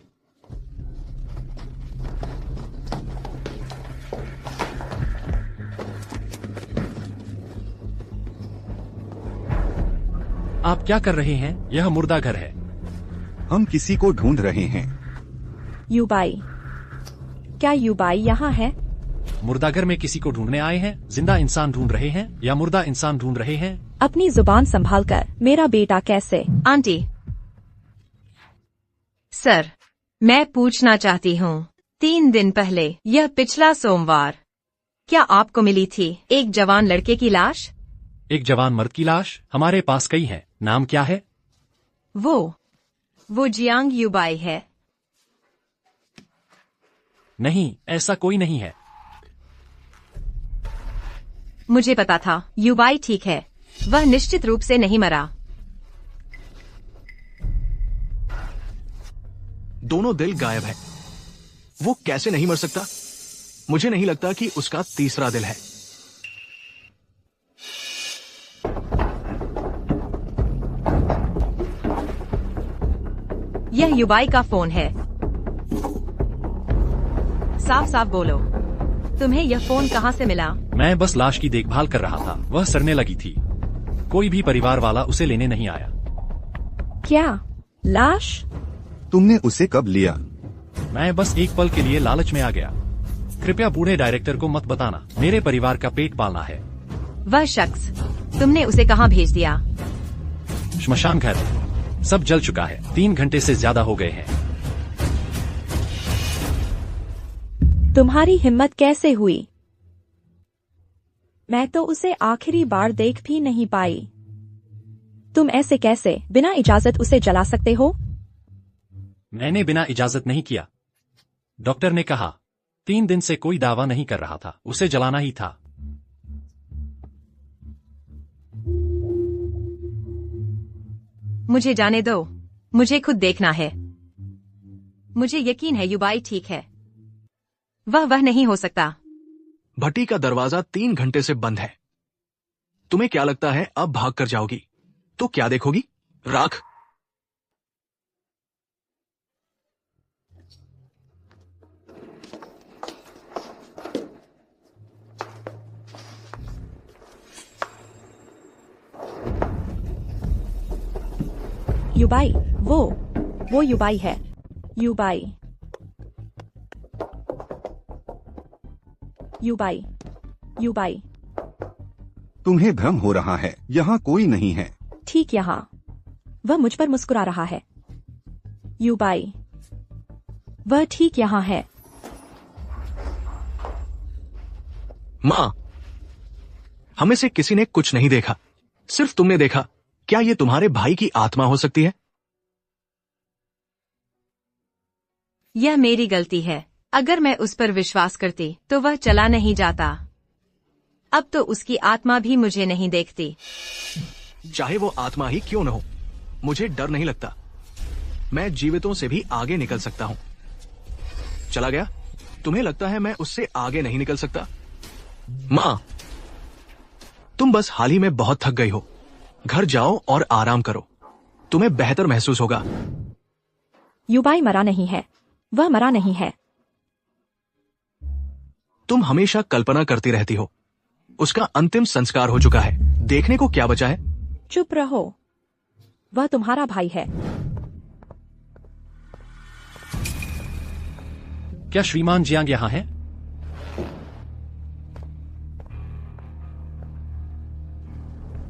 आप क्या कर रहे हैं? यह मुर्दा घर है। हम किसी को ढूंढ रहे हैं। युबाई, क्या युबाई यहाँ है? मुर्दाघर में किसी को ढूंढने आए हैं? जिंदा इंसान ढूंढ रहे हैं या मुर्दा इंसान ढूंढ रहे हैं? अपनी जुबान संभाल कर। मेरा बेटा कैसे? आंटी, सर, मैं पूछना चाहती हूँ, 3 दिन पहले, यह पिछला सोमवार, क्या आपको मिली थी एक जवान लड़के की लाश? एक जवान मर्द की लाश? हमारे पास कई है। नाम क्या है? वो जियांग युबाई है। नहीं, ऐसा कोई नहीं है। मुझे पता था युबाई ठीक है। वह निश्चित रूप से नहीं मरा। दोनों दिल गायब है। वो कैसे नहीं मर सकता? मुझे नहीं लगता कि उसका तीसरा दिल है। यह युबाई का फोन है। साफ साफ बोलो, तुम्हें यह फोन कहाँ से मिला? मैं बस लाश की देखभाल कर रहा था। वह सड़ने लगी थी। कोई भी परिवार वाला उसे लेने नहीं आया। क्या लाश? तुमने उसे कब लिया? मैं बस एक पल के लिए लालच में आ गया। कृपया बूढ़े डायरेक्टर को मत बताना। मेरे परिवार का पेट पालना है। वह शख्स, तुमने उसे कहाँ भेज दिया? श्मशान घर। सब जल चुका है। 3 घंटे से ज्यादा हो गए हैं। तुम्हारी हिम्मत कैसे हुई? मैं तो उसे आखिरी बार देख भी नहीं पाई। तुम ऐसे कैसे बिना इजाजत उसे जला सकते हो? मैंने बिना इजाजत नहीं किया। डॉक्टर ने कहा 3 दिन से कोई दावा नहीं कर रहा था। उसे जलाना ही था। मुझे जाने दो। मुझे खुद देखना है। मुझे यकीन है युबाई ठीक है। वह नहीं हो सकता। भट्टी का दरवाजा 3 घंटे से बंद है। तुम्हें क्या लगता है अब भाग कर जाओगी तो क्या देखोगी? राख। युबाई, वो युबाई है। युबाई, युबाई, युबाई। तुम्हें भ्रम हो रहा है। यहाँ कोई नहीं है। ठीक यहाँ। वह मुझ पर मुस्कुरा रहा है। युबाई, वह ठीक यहाँ है। माँ, हमें से किसी ने कुछ नहीं देखा। सिर्फ तुमने देखा। क्या ये तुम्हारे भाई की आत्मा हो सकती है? यह मेरी गलती है। अगर मैं उस पर विश्वास करती तो वह चला नहीं जाता। अब तो उसकी आत्मा भी मुझे नहीं देखती। चाहे वो आत्मा ही क्यों न हो, मुझे डर नहीं लगता। मैं जीवितों से भी आगे निकल सकता हूँ। चला गया? तुम्हें लगता है मैं उससे आगे नहीं निकल सकता? माँ, तुम बस हाल ही में बहुत थक गई हो। घर जाओ और आराम करो, तुम्हें बेहतर महसूस होगा। युबाई मरा नहीं है, वह मरा नहीं है। तुम हमेशा कल्पना करती रहती हो। उसका अंतिम संस्कार हो चुका है, देखने को क्या बचा है? चुप रहो, वह तुम्हारा भाई है। क्या श्रीमान जियांग यहाँ हैं?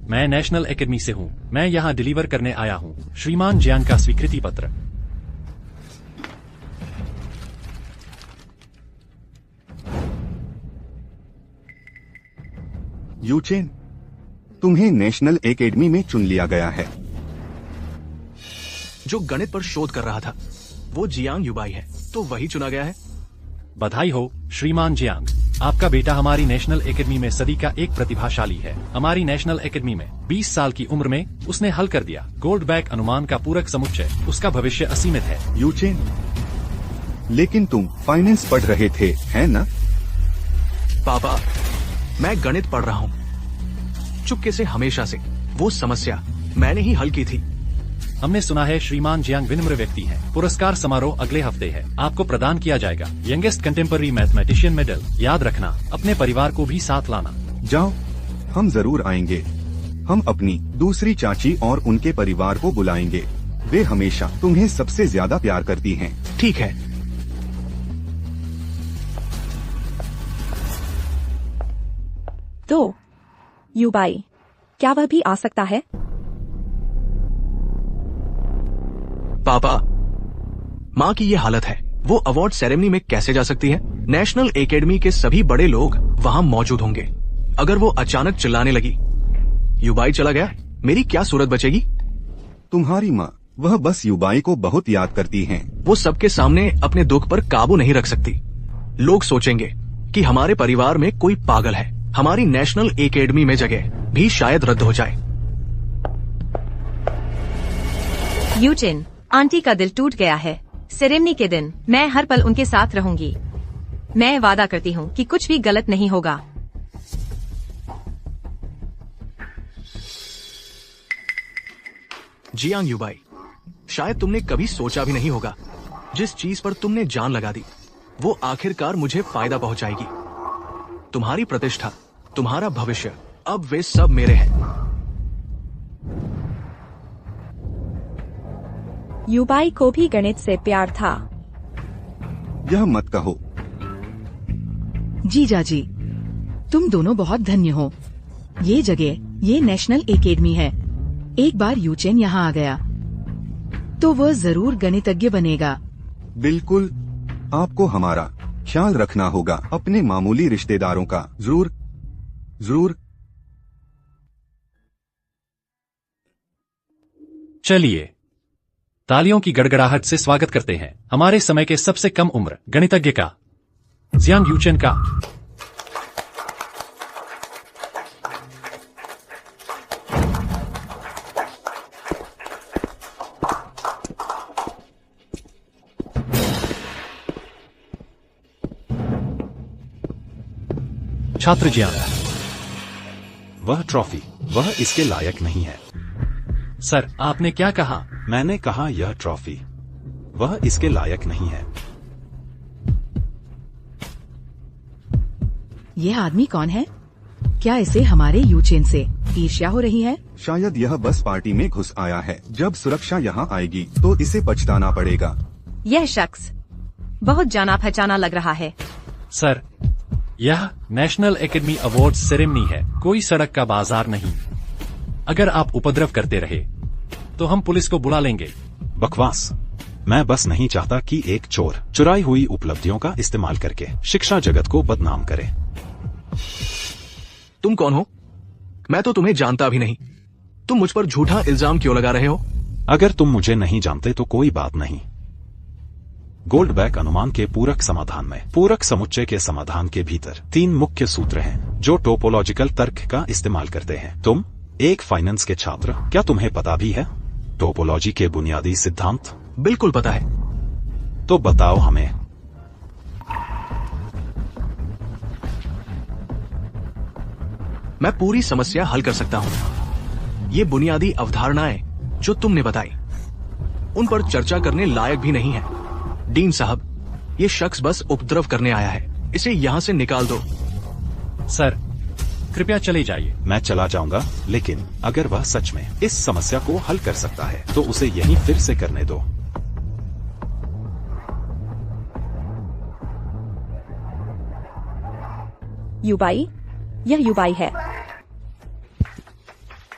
मैं नेशनल एकेडमी से हूँ। मैं यहाँ डिलीवर करने आया हूँ श्रीमान जियांग का स्वीकृति पत्र। यूचेन, तुम्हें नेशनल एकेडमी में चुन लिया गया है। जो गणित पर शोध कर रहा था वो जियांग युबाई है, तो वही चुना गया है। बधाई हो श्रीमान जियांग, आपका बेटा हमारी नेशनल एकेडमी में सदी का एक प्रतिभाशाली है। हमारी नेशनल एकेडमी में 20 साल की उम्र में उसने हल कर दिया गोल्डबैक अनुमान का पूरक समुच्चय। उसका भविष्य असीमित है। यूचेन, लेकिन तुम फाइनेंस पढ़ रहे थे, है ना? पापा, मैं गणित पढ़ रहा हूँ चुपके से, हमेशा से। वो समस्या मैंने ही हल की थी। हमने सुना है श्रीमान जियांग विनम्र व्यक्ति हैं। पुरस्कार समारोह अगले हफ्ते है, आपको प्रदान किया जाएगा यंगेस्ट कंटेम्पररी मैथमेटिशियन मेडल। याद रखना, अपने परिवार को भी साथ लाना। जाओ, हम जरूर आएंगे। हम अपनी दूसरी चाची और उनके परिवार को बुलाएंगे। वे हमेशा तुम्हें सबसे ज्यादा प्यार करती हैं। ठीक है। तो युबाई, क्या वह भी आ सकता है? पापा, माँ की ये हालत है, वो अवार्ड सेरेमनी में कैसे जा सकती है? नेशनल एकेडमी के सभी बड़े लोग वहाँ मौजूद होंगे। अगर वो अचानक चिल्लाने लगी, युबाई चला गया, मेरी क्या सूरत बचेगी? तुम्हारी माँ, वह बस युबाई को बहुत याद करती हैं। वो सबके सामने अपने दुख पर काबू नहीं रख सकती। लोग सोचेंगे कि हमारे परिवार में कोई पागल है। हमारी नेशनल एकेडमी में जगह भी शायद रद्द हो जाए। यूचिन, आंटी का दिल टूट गया है। सेरेमनी के दिन मैं हर पल उनके साथ रहूंगी। मैं वादा करती हूँ कि कुछ भी गलत नहीं होगा। जियांग युबाई, शायद तुमने कभी सोचा भी नहीं होगा, जिस चीज पर तुमने जान लगा दी वो आखिरकार मुझे फायदा पहुंचाएगी। तुम्हारी प्रतिष्ठा, तुम्हारा भविष्य, अब वे सब मेरे हैं। युबाई को भी गणित से प्यार था। यह मत कहो। जीजा जी, तुम दोनों बहुत धन्य हो। ये जगह, ये नेशनल एकेडमी है। एक बार यूचेन यहाँ आ गया तो वह जरूर गणितज्ञ बनेगा। बिल्कुल, आपको हमारा ख्याल रखना होगा। अपने मामूली रिश्तेदारों का जरूर जरूर। चलिए तालियों की गड़गड़ाहट से स्वागत करते हैं हमारे समय के सबसे कम उम्र गणितज्ञ का, जियांग यूचेन का। छात्र जियांग, वह ट्रॉफी, वह इसके लायक नहीं है। सर, आपने क्या कहा? मैंने कहा यह ट्रॉफी, वह इसके लायक नहीं है। यह आदमी कौन है? क्या इसे हमारे यूचेन से ईर्ष्या हो रही है? शायद यह बस पार्टी में घुस आया है। जब सुरक्षा यहाँ आएगी तो इसे पछताना पड़ेगा। यह शख्स बहुत जाना पहचाना लग रहा है। सर, यह नेशनल एकेडमी अवार्ड सेरेमनी है, कोई सड़क का बाजार नहीं। अगर आप उपद्रव करते रहे तो हम पुलिस को बुला लेंगे। बकवास। मैं बस नहीं चाहता कि एक चोर चुराई हुई उपलब्धियों का इस्तेमाल करके शिक्षा जगत को बदनाम करे। तुम कौन हो? मैं तो तुम्हें जानता भी नहीं। तुम मुझ पर झूठा इल्जाम क्यों लगा रहे हो? अगर तुम मुझे नहीं जानते तो कोई बात नहीं। गोल्डबैक अनुमान के पूरक समाधान में पूरक समुच्चय के समाधान के भीतर 3 मुख्य सूत्र हैं जो टोपोलॉजिकल तर्क का इस्तेमाल करते हैं। तुम एक फाइनेंस के छात्र, क्या तुम्हें पता भी है टोपोलॉजी के बुनियादी सिद्धांत? बिल्कुल पता है। तो बताओ हमें। मैं पूरी समस्या हल कर सकता हूं। ये बुनियादी अवधारणाएं जो तुमने बताई उन पर चर्चा करने लायक भी नहीं है। डीन साहब, ये शख्स बस उपद्रव करने आया है, इसे यहाँ से निकाल दो। सर, कृपया चले जाइए। मैं चला जाऊंगा, लेकिन अगर वह सच में इस समस्या को हल कर सकता है तो उसे यहीं फिर से करने दो। युबाई, यह युबाई है।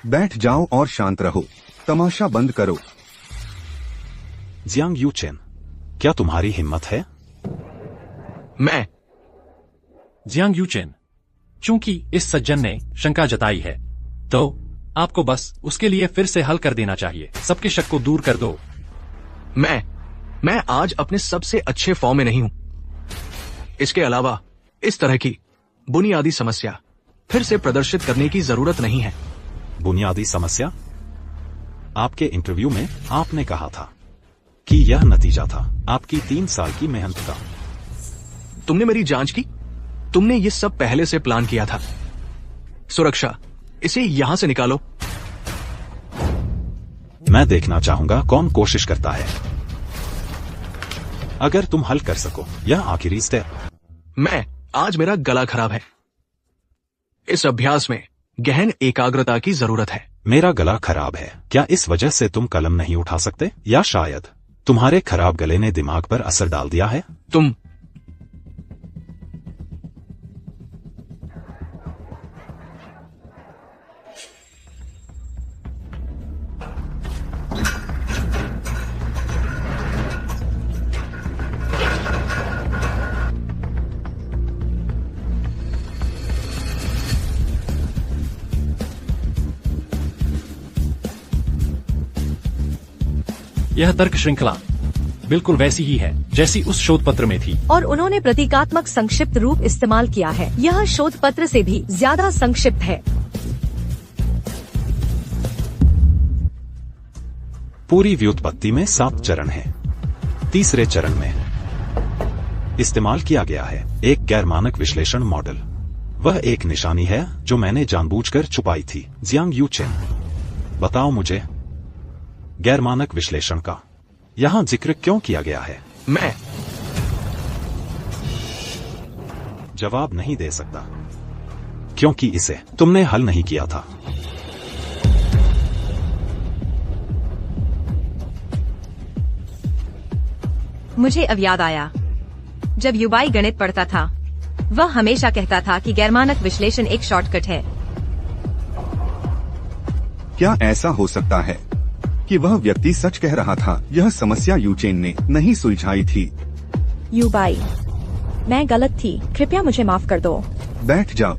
बैठ जाओ और शांत रहो। तमाशा बंद करो। जियांग यूचेन, क्या तुम्हारी हिम्मत है? मैं जियांग यूचेन, चूंकि इस सज्जन ने शंका जताई है तो आपको बस उसके लिए फिर से हल कर देना चाहिए। सबके शक को दूर कर दो। मैं आज अपने सबसे अच्छे फॉर्म में नहीं हूं। इसके अलावा इस तरह की बुनियादी समस्या फिर से प्रदर्शित करने की जरूरत नहीं है। बुनियादी समस्या? आपके इंटरव्यू में आपने कहा था कि यह नतीजा था आपकी 3 साल की मेहनत का। तुमने मेरी जांच की? तुमने ये सब पहले से प्लान किया था। सुरक्षा, इसे यहां से निकालो। मैं देखना चाहूंगा कौन कोशिश करता है। अगर तुम हल कर सको, यह आखिरी स्टेप। आज मेरा गला खराब है। इस अभ्यास में गहन एकाग्रता की जरूरत है। मेरा गला खराब है। क्या इस वजह से तुम कलम नहीं उठा सकते, या शायद तुम्हारे खराब गले ने दिमाग पर असर डाल दिया है? तुम यह तर्क श्रृंखला बिल्कुल वैसी ही है जैसी उस शोध पत्र में थी, और उन्होंने प्रतीकात्मक संक्षिप्त रूप इस्तेमाल किया है। यह शोध पत्र से भी ज्यादा संक्षिप्त है। पूरी व्युत्पत्ति में 7 चरण हैं। तीसरे चरण में इस्तेमाल किया गया है एक गैर मानक विश्लेषण मॉडल। वह एक निशानी है जो मैंने जानबूझकर छुपाई थी। जियांग यूचेन, बताओ मुझे, गैर मानक विश्लेषण का यहां जिक्र क्यों किया गया है? मैं जवाब नहीं दे सकता, क्योंकि इसे तुमने हल नहीं किया था। मुझे अब याद आया, जब युबाई गणित पढ़ता था वह हमेशा कहता था कि गैरमानक विश्लेषण एक शॉर्टकट है। क्या ऐसा हो सकता है कि वह व्यक्ति सच कह रहा था? यह समस्या यूचेन ने नहीं सुलझाई थी। युबाई, मैं गलत थी, कृपया मुझे माफ कर दो। बैठ जाओ।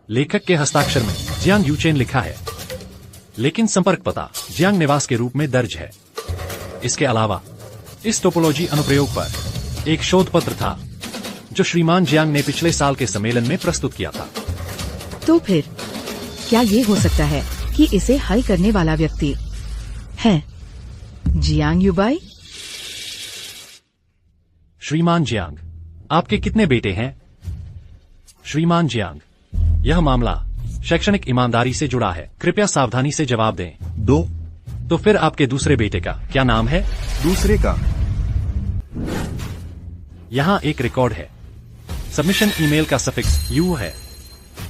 लेखक के हस्ताक्षर में जियांग यूचेन लिखा है, लेकिन संपर्क पता जियांग निवास के रूप में दर्ज है। इसके अलावा इस टोपोलॉजी अनुप्रयोग पर एक शोध पत्र था जो श्रीमान जियांग ने पिछले साल के सम्मेलन में प्रस्तुत किया था। तो फिर क्या ये हो सकता है कि इसे हल करने वाला व्यक्ति है जियांग युबाई? श्रीमान जियांग, आपके कितने बेटे हैं? श्रीमान जियांग, यह मामला शैक्षणिक ईमानदारी से जुड़ा है, कृपया सावधानी से जवाब दें। 2। तो फिर आपके दूसरे बेटे का क्या नाम है? दूसरे का यहाँ एक रिकॉर्ड है। सबमिशन ईमेल का सफिक्स यू है।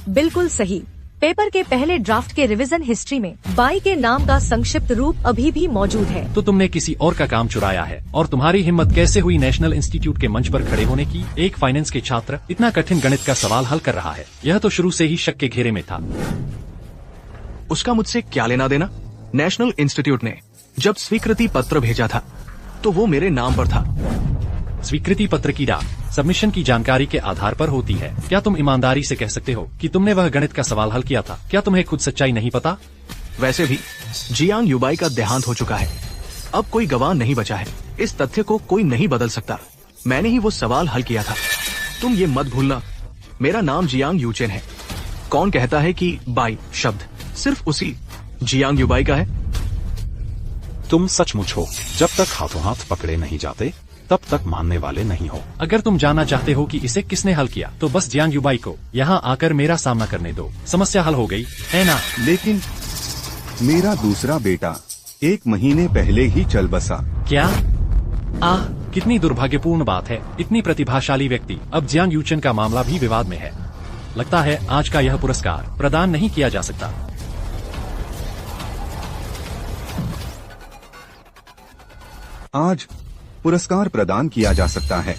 बिल्कुल सही। पेपर के पहले ड्राफ्ट के रिवीजन हिस्ट्री में बाई के नाम का संक्षिप्त रूप अभी भी मौजूद है। तो तुमने किसी और का काम चुराया है, और तुम्हारी हिम्मत कैसे हुई नेशनल इंस्टीट्यूट के मंच पर खड़े होने की? एक फाइनेंस के छात्र इतना कठिन गणित का सवाल हल कर रहा है, यह तो शुरू से ही शक के घेरे में था। उसका मुझसे क्या लेना देना? नेशनल इंस्टीट्यूट ने जब स्वीकृति पत्र भेजा था तो वो मेरे नाम पर था। स्वीकृति पत्र की डाक सबमिशन की जानकारी के आधार पर होती है। क्या तुम ईमानदारी से कह सकते हो कि तुमने वह गणित का सवाल हल किया था? क्या तुम्हें खुद सच्चाई नहीं पता? वैसे भी जियांग युबाई का देहांत हो चुका है। अब कोई गवाह नहीं बचा है। इस तथ्य को कोई नहीं बदल सकता। मैंने ही वो सवाल हल किया था। तुम ये मत भूलना, मेरा नाम जियांग यूचेन है। कौन कहता है कि बाई शब्द सिर्फ उसी जियांग युबाई का है? तुम सचमुच हो। जब तक हाथों हाथ पकड़े नहीं जाते तब तक मानने वाले नहीं हो। अगर तुम जानना चाहते हो कि इसे किसने हल किया तो बस जियांग युबाई को यहाँ आकर मेरा सामना करने दो। समस्या हल हो गई है ना? लेकिन मेरा दूसरा बेटा 1 महीने पहले ही चल बसा। क्या? कितनी दुर्भाग्यपूर्ण बात है। इतनी प्रतिभाशाली व्यक्ति। अब जियांग यूचेन का मामला भी विवाद में है। लगता है आज का यह पुरस्कार प्रदान नहीं किया जा सकता। आज पुरस्कार प्रदान किया जा सकता है।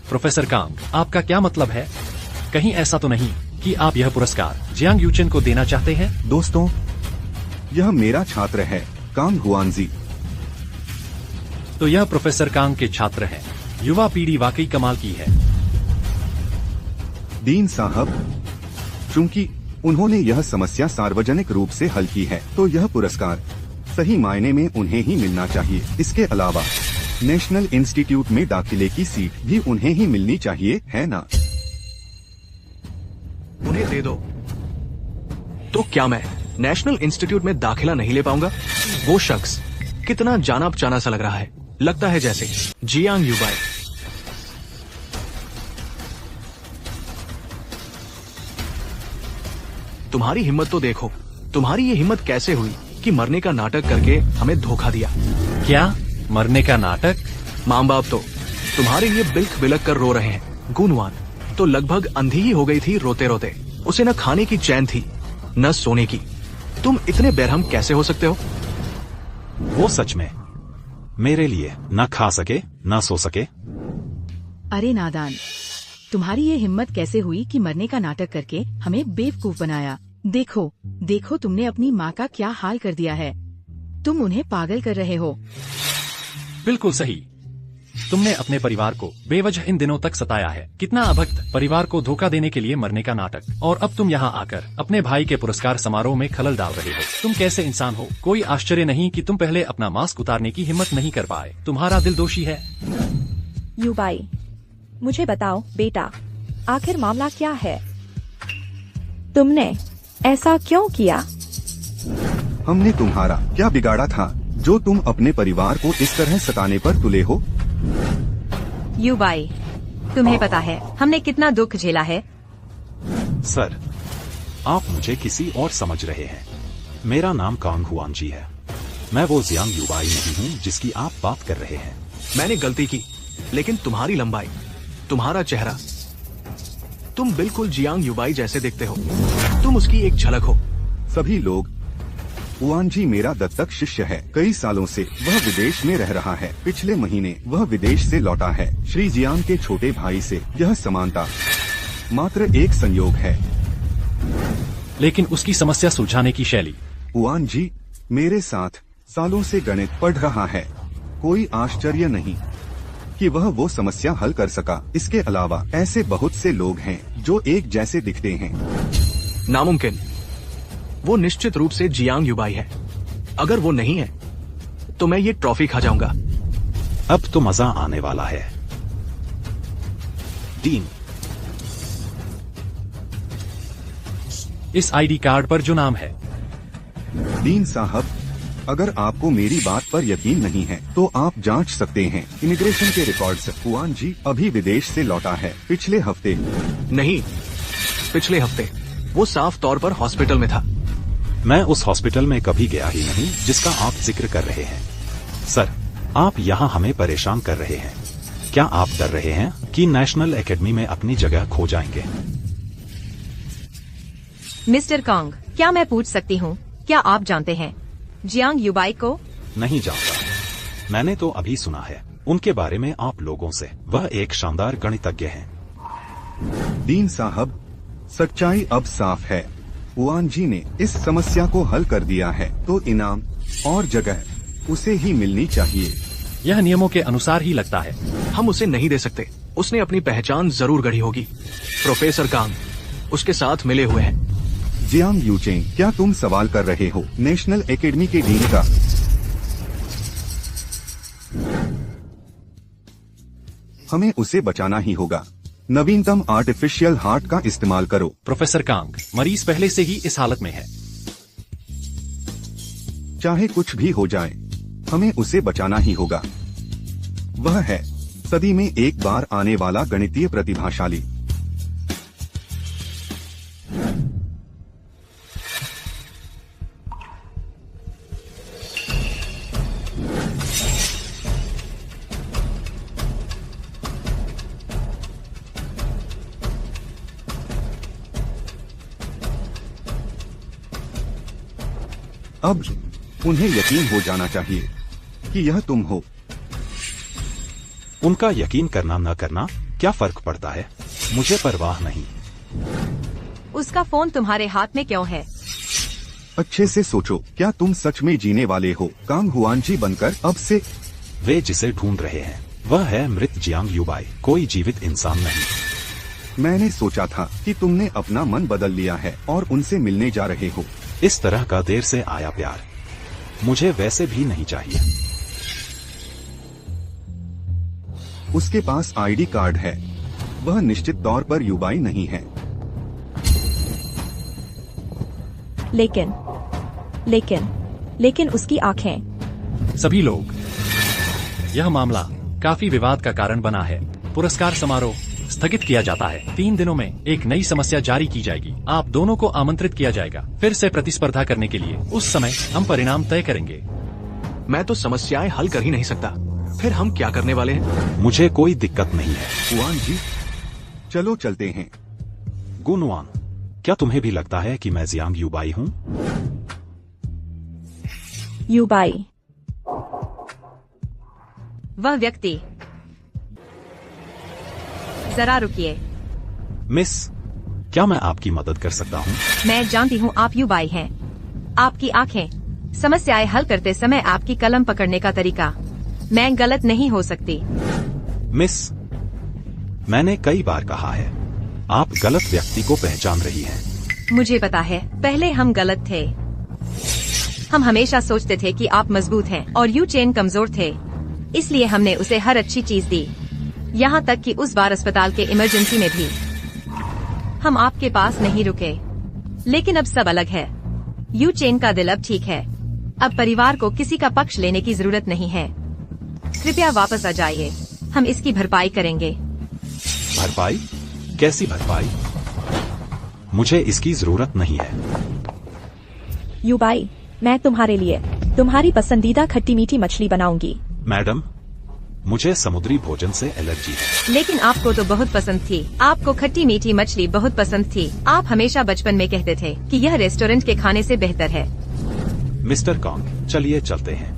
प्रोफेसर कांग, आपका क्या मतलब है? कहीं ऐसा तो नहीं कि आप यह पुरस्कार जियांग यूचेन को देना चाहते हैं? दोस्तों, यह मेरा छात्र है, कांग हुआनजी। तो यह प्रोफेसर कांग के छात्र हैं। युवा पीढ़ी वाकई कमाल की है। डीन साहब, चूंकि उन्होंने यह समस्या सार्वजनिक रूप से हल की है तो यह पुरस्कार सही मायने में उन्हें ही मिलना चाहिए। इसके अलावा नेशनल इंस्टीट्यूट में दाखिले की सीट भी उन्हें ही मिलनी चाहिए, है ना? उन्हें दे दो। तो क्या मैं नेशनल इंस्टीट्यूट में दाखिला नहीं ले पाऊंगा? वो शख्स कितना जाना पहचाना सा लग रहा है। लगता है जैसे जियांग युबाई। तुम्हारी हिम्मत तो देखो। तुम्हारी ये हिम्मत कैसे हुई कि मरने का नाटक करके हमें धोखा दिया? क्या मरने का नाटक? माँ बाप तो तुम्हारे लिए बिल्क बिलक कर रो रहे हैं। गुनवान तो लगभग अंधी ही हो गई थी रोते रोते। उसे न खाने की चैन थी न सोने की। तुम इतने बेरहम कैसे हो सकते हो? वो सच में मेरे लिए न खा सके न सो सके। अरे नादान, तुम्हारी ये हिम्मत कैसे हुई कि मरने का नाटक करके हमें बेवकूफ बनाया? देखो देखो, तुमने अपनी माँ का क्या हाल कर दिया है। तुम उन्हें पागल कर रहे हो। बिल्कुल सही। तुमने अपने परिवार को बेवजह इन दिनों तक सताया है। कितना अभक्त। परिवार को धोखा देने के लिए मरने का नाटक। और अब तुम यहाँ आकर अपने भाई के पुरस्कार समारोह में खलल डाल रहे हो। तुम कैसे इंसान हो? कोई आश्चर्य नहीं कि तुम पहले अपना मास्क उतारने की हिम्मत नहीं कर पाए। तुम्हारा दिल दोषी है। युबाई, मुझे बताओ बेटा, आखिर मामला क्या है? तुमने ऐसा क्यों किया? हमने तुम्हारा क्या बिगाड़ा था जो तुम अपने परिवार को इस तरह सताने पर तुले हो? युबाई, तुम्हें पता है हमने कितना दुख झेला है। सर, आप मुझे किसी और समझ रहे हैं। मेरा नाम कांग हुआनजी है। मैं वो जियांग युबाई नहीं हूँ जिसकी आप बात कर रहे हैं। मैंने गलती की, लेकिन तुम्हारी लंबाई, तुम्हारा चेहरा, तुम बिल्कुल जियांग युबाई जैसे दिखते हो। तुम उसकी एक झलक हो। सभी लोग, हुआनजी मेरा दत्तक शिष्य है। कई सालों से वह विदेश में रह रहा है। पिछले महीने वह विदेश से लौटा है। श्री जियांग के छोटे भाई से यह समानता मात्र एक संयोग है। लेकिन उसकी समस्या सुलझाने की शैली। हुआनजी मेरे साथ सालों से गणित पढ़ रहा है। कोई आश्चर्य नहीं कि वह वो समस्या हल कर सका। इसके अलावा ऐसे बहुत से लोग हैं जो एक जैसे दिखते हैं। नामुमकिन। वो निश्चित रूप से जियांग युबाई है। अगर वो नहीं है तो मैं ये ट्रॉफी खा जाऊंगा। अब तो मजा आने वाला है। डीन, इस आईडी कार्ड पर जो नाम है। डीन साहब, अगर आपको मेरी बात पर यकीन नहीं है तो आप जांच सकते हैं इमिग्रेशन के रिकॉर्ड्स। हुआनजी अभी विदेश से लौटा है। पिछले हफ्ते। नहीं, पिछले हफ्ते वो साफ तौर पर हॉस्पिटल में था। मैं उस हॉस्पिटल में कभी गया ही नहीं जिसका आप जिक्र कर रहे हैं। सर, आप यहाँ हमें परेशान कर रहे हैं। क्या आप डर रहे हैं कि नेशनल एकेडमी में अपनी जगह खो जाएंगे? मिस्टर कांग, क्या मैं पूछ सकती हूँ, क्या आप जानते हैं जियांग युबाई को? नहीं जानता। मैंने तो अभी सुना है उनके बारे में आप लोगों से। वह एक शानदार गणितज्ञ हैं। डीन साहब, सच्चाई अब साफ है। हुआनजी ने इस समस्या को हल कर दिया है तो इनाम और जगह उसे ही मिलनी चाहिए। यह नियमों के अनुसार ही लगता है। हम उसे नहीं दे सकते। उसने अपनी पहचान जरूर गढ़ी होगी। प्रोफेसर कांग उसके साथ मिले हुए हैं। जियांग यूचेंग, क्या तुम सवाल कर रहे हो नेशनल एकेडमी के डीन का? हमें उसे बचाना ही होगा। नवीनतम आर्टिफिशियल हार्ट का इस्तेमाल करो। प्रोफेसर कांग, मरीज पहले से ही इस हालत में है। चाहे कुछ भी हो जाए, हमें उसे बचाना ही होगा। वह है सदी में एक बार आने वाला गणितीय प्रतिभाशाली। अब उन्हें यकीन हो जाना चाहिए कि यह तुम हो। उनका यकीन करना न करना क्या फर्क पड़ता है, मुझे परवाह नहीं। उसका फोन तुम्हारे हाथ में क्यों है? अच्छे से सोचो, क्या तुम सच में जीने वाले हो कांग हुआनजी बनकर अब से? वे जिसे ढूंढ रहे हैं वह है मृत जियांग यूबाई, कोई जीवित इंसान नहीं। मैंने सोचा था कि तुमने अपना मन बदल लिया है और उनसे मिलने जा रहे हो। इस तरह का देर से आया प्यार मुझे वैसे भी नहीं चाहिए। उसके पास आईडी कार्ड है, वह निश्चित तौर पर युबाई नहीं है। लेकिन उसकी आंखें। सभी लोग, यह मामला काफी विवाद का कारण बना है। पुरस्कार समारोह स्थगित किया जाता है। 3 दिनों में एक नई समस्या जारी की जाएगी। आप दोनों को आमंत्रित किया जाएगा फिर से प्रतिस्पर्धा करने के लिए। उस समय हम परिणाम तय करेंगे। मैं तो समस्याएं हल कर ही नहीं सकता, फिर हम क्या करने वाले हैं? मुझे कोई दिक्कत नहीं है। हुआन जी, चलो चलते हैं। गुनवान, क्या तुम्हें भी लगता है कि मैं जियांग यूबाई हूँ? यूबाई, वह व्यक्ति। जरा रुकिए। मिस, क्या मैं आपकी मदद कर सकता हूँ? मैं जानती हूँ आप यूबाई हैं। आपकी आंखें, समस्याएं हल करते समय आपकी कलम पकड़ने का तरीका। मैं गलत नहीं हो सकती। मिस, मैंने कई बार कहा है, आप गलत व्यक्ति को पहचान रही हैं। मुझे पता है, पहले हम गलत थे। हम हमेशा सोचते थे कि आप मजबूत हैं और यू चेन कमजोर थे, इसलिए हमने उसे हर अच्छी चीज दी, यहाँ तक कि उस बार अस्पताल के इमरजेंसी में भी। हम आपके पास नहीं रुके, लेकिन अब सब अलग है। यू चेन का दिल अब ठीक है। अब परिवार को किसी का पक्ष लेने की जरूरत नहीं है। कृपया वापस आ जाइए, हम इसकी भरपाई करेंगे। भरपाई? कैसी भरपाई? मुझे इसकी जरूरत नहीं है। यूबाई, मैं तुम्हारे लिए तुम्हारी पसंदीदा खट्टी मीठी मछली बनाऊंगी। मैडम, मुझे समुद्री भोजन से एलर्जी है। लेकिन आपको तो बहुत पसंद थी। आपको खट्टी मीठी मछली बहुत पसंद थी। आप हमेशा बचपन में कहते थे कि यह रेस्टोरेंट के खाने से बेहतर है। मिस्टर कॉन्ग, चलिए चलते हैं।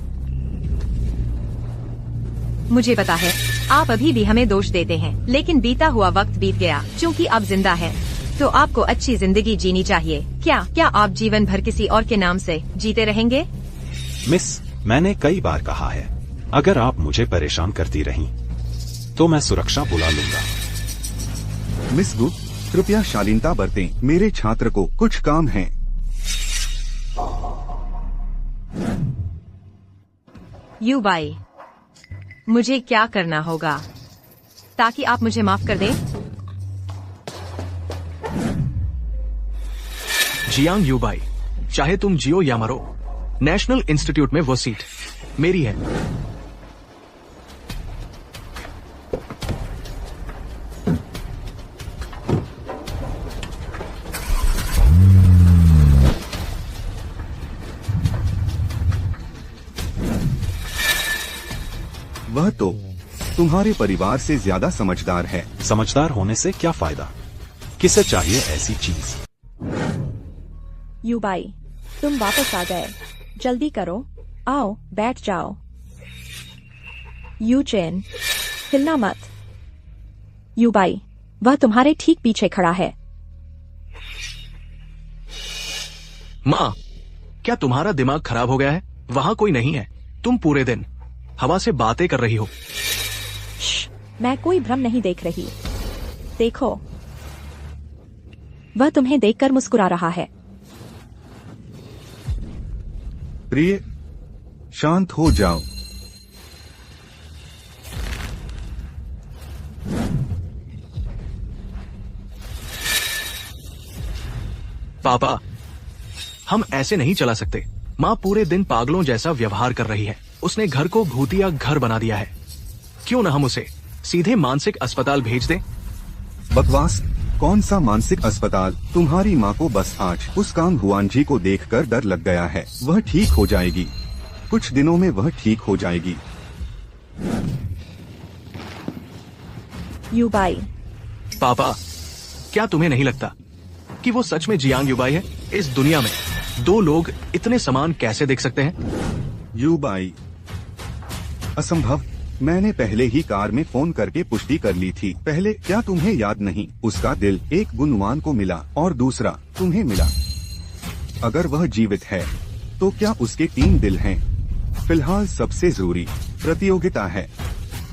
मुझे पता है, आप अभी भी हमें दोष देते हैं, लेकिन बीता हुआ वक्त बीत गया। चूँकि आप जिंदा हैं, तो आपको अच्छी जिंदगी जीनी चाहिए। क्या आप जीवन भर किसी और के नाम से जीते रहेंगे? मिस, मैंने कई बार कहा है, अगर आप मुझे परेशान करती रहीं, तो मैं सुरक्षा बुला लूंगा। मिस गु, कृपया शालीनता बरतें। मेरे छात्र को कुछ काम है। यूबाई, मुझे क्या करना होगा ताकि आप मुझे माफ कर दें? जियांग यूबाई, चाहे तुम जियो या मरो, नेशनल इंस्टीट्यूट में वो सीट मेरी है। वह तो तुम्हारे परिवार से ज्यादा समझदार है। समझदार होने से क्या फायदा? किसे चाहिए ऐसी चीज? यूबाई, तुम वापस आ गए। जल्दी करो, आओ बैठ जाओ। यू चेन, हिलना मत। यूबाई, वह तुम्हारे ठीक पीछे खड़ा है। माँ, क्या तुम्हारा दिमाग खराब हो गया है? वहाँ कोई नहीं है। तुम पूरे दिन हवा से बातें कर रही हो। मैं कोई भ्रम नहीं देख रही। देखो, वह तुम्हें देखकर मुस्कुरा रहा है। प्रिय, शांत हो जाओ। पापा, हम ऐसे नहीं चला सकते। माँ पूरे दिन पागलों जैसा व्यवहार कर रही है। उसने घर को भूतिया घर बना दिया है। क्यों न हम उसे सीधे मानसिक अस्पताल भेज दें? बकवास, कौन सा मानसिक अस्पताल? तुम्हारी माँ को बस आज उस कांग हुआन जी को देखकर डर लग गया है। वह ठीक हो जाएगी, कुछ दिनों में वह ठीक हो जाएगी। युबाई, पापा, क्या तुम्हें नहीं लगता कि वो सच में जियांग युबाई है? इस दुनिया में दो लोग इतने समान कैसे दिख सकते हैं? युबाई, असंभव। मैंने पहले ही कार में फोन करके पुष्टि कर ली थी। पहले, क्या तुम्हें याद नहीं? उसका दिल एक गुणवान को मिला और दूसरा तुम्हें मिला। अगर वह जीवित है तो क्या उसके 3 दिल हैं? फिलहाल सबसे जरूरी प्रतियोगिता है।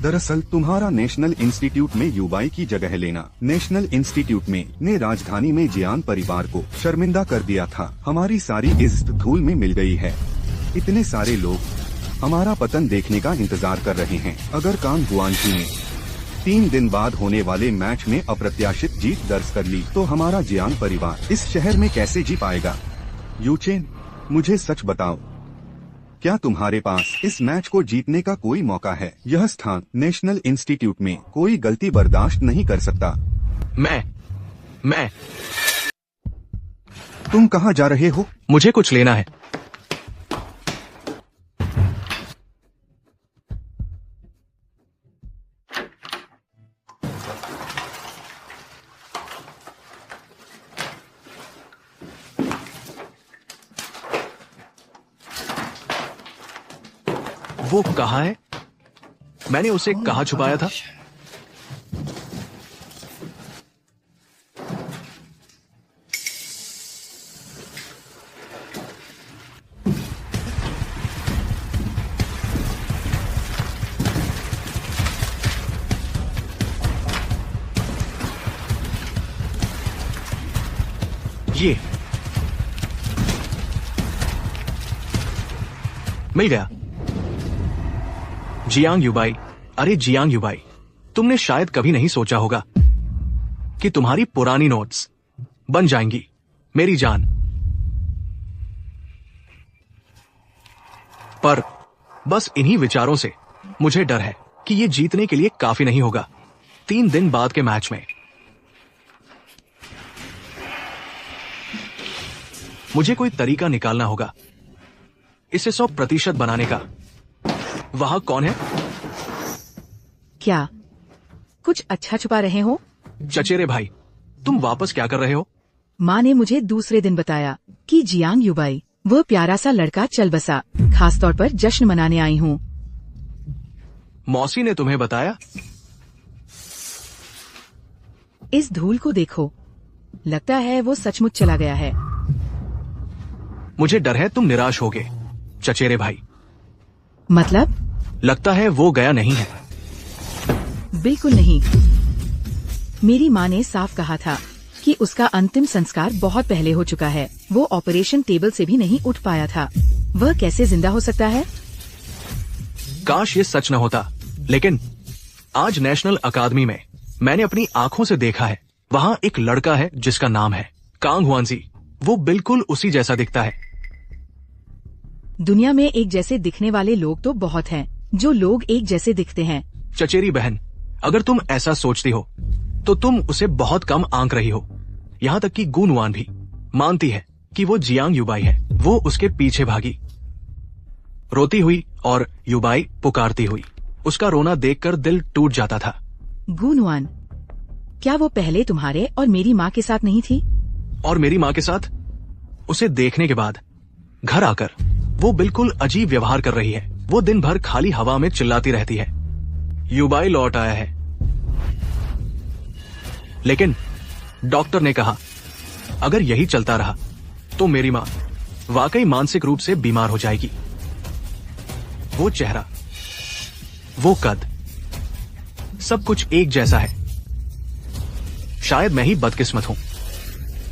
दरअसल तुम्हारा नेशनल इंस्टीट्यूट में युबाई की जगह लेना। नेशनल इंस्टीट्यूट में ने राजधानी में जियांग परिवार को शर्मिंदा कर दिया था। हमारी सारी इज्जत धूल में मिल गई है। इतने सारे लोग हमारा पतन देखने का इंतजार कर रहे हैं। अगर कांग हुआन जी ने 3 दिन बाद होने वाले मैच में अप्रत्याशित जीत दर्ज कर ली तो हमारा जियांग परिवार इस शहर में कैसे जी पाएगा? यूचेन, मुझे सच बताओ, क्या तुम्हारे पास इस मैच को जीतने का कोई मौका है? यह स्थान नेशनल इंस्टीट्यूट में कोई गलती बर्दाश्त नहीं कर सकता। मैं तुम कहाँ जा रहे हो? मुझे कुछ लेना है। वो कहाँ है? मैंने उसे कहाँ छुपाया था? ये मिल गया। जियांग युबाई, अरे जियांग युबाई, तुमने शायद कभी नहीं सोचा होगा कि तुम्हारी पुरानी नोट्स बन जाएंगी मेरी जान। पर बस इन्हीं विचारों से मुझे डर है कि ये जीतने के लिए काफी नहीं होगा। 3 दिन बाद के मैच में मुझे कोई तरीका निकालना होगा इसे 100% बनाने का। वहां कौन है? क्या कुछ अच्छा छुपा रहे हो? चचेरे भाई, तुम वापस क्या कर रहे हो? माँ ने मुझे दूसरे दिन बताया कि जियांग युबाई वो प्यारा सा लड़का चल बसा। खासतौर पर जश्न मनाने आई हूँ। मौसी ने तुम्हें बताया? इस धूल को देखो, लगता है वो सचमुच चला गया है। मुझे डर है तुम निराश होगे चचेरे भाई। मतलब? लगता है वो गया नहीं है। बिल्कुल नहीं। मेरी माँ ने साफ कहा था कि उसका अंतिम संस्कार बहुत पहले हो चुका है। वो ऑपरेशन टेबल से भी नहीं उठ पाया था। वह कैसे जिंदा हो सकता है? काश ये सच न होता, लेकिन आज नेशनल अकादमी में मैंने अपनी आंखों से देखा है। वहाँ एक लड़का है जिसका नाम है कांग हुआनजी। वो बिल्कुल उसी जैसा दिखता है। दुनिया में एक जैसे दिखने वाले लोग तो बहुत हैं, जो लोग एक जैसे दिखते हैं। चचेरी बहन, अगर तुम ऐसा सोचती हो तो तुम उसे बहुत कम आंक रही हो। यहाँ तक कि गुनवान भी मानती है कि वो जियांग युबाई है। वो उसके पीछे भागी, रोती हुई और युबाई पुकारती हुई। उसका रोना देखकर दिल टूट जाता था। गुनवान, क्या वो पहले तुम्हारे और मेरी माँ के साथ नहीं थी? और मेरी माँ के साथ? उसे देखने के बाद घर आकर वो बिल्कुल अजीब व्यवहार कर रही है। वो दिन भर खाली हवा में चिल्लाती रहती है। युबाई लौट आया है, लेकिन डॉक्टर ने कहा अगर यही चलता रहा तो मेरी माँ वाकई मानसिक रूप से बीमार हो जाएगी। वो चेहरा, वो कद, सब कुछ एक जैसा है। शायद मैं ही बदकिस्मत हूं।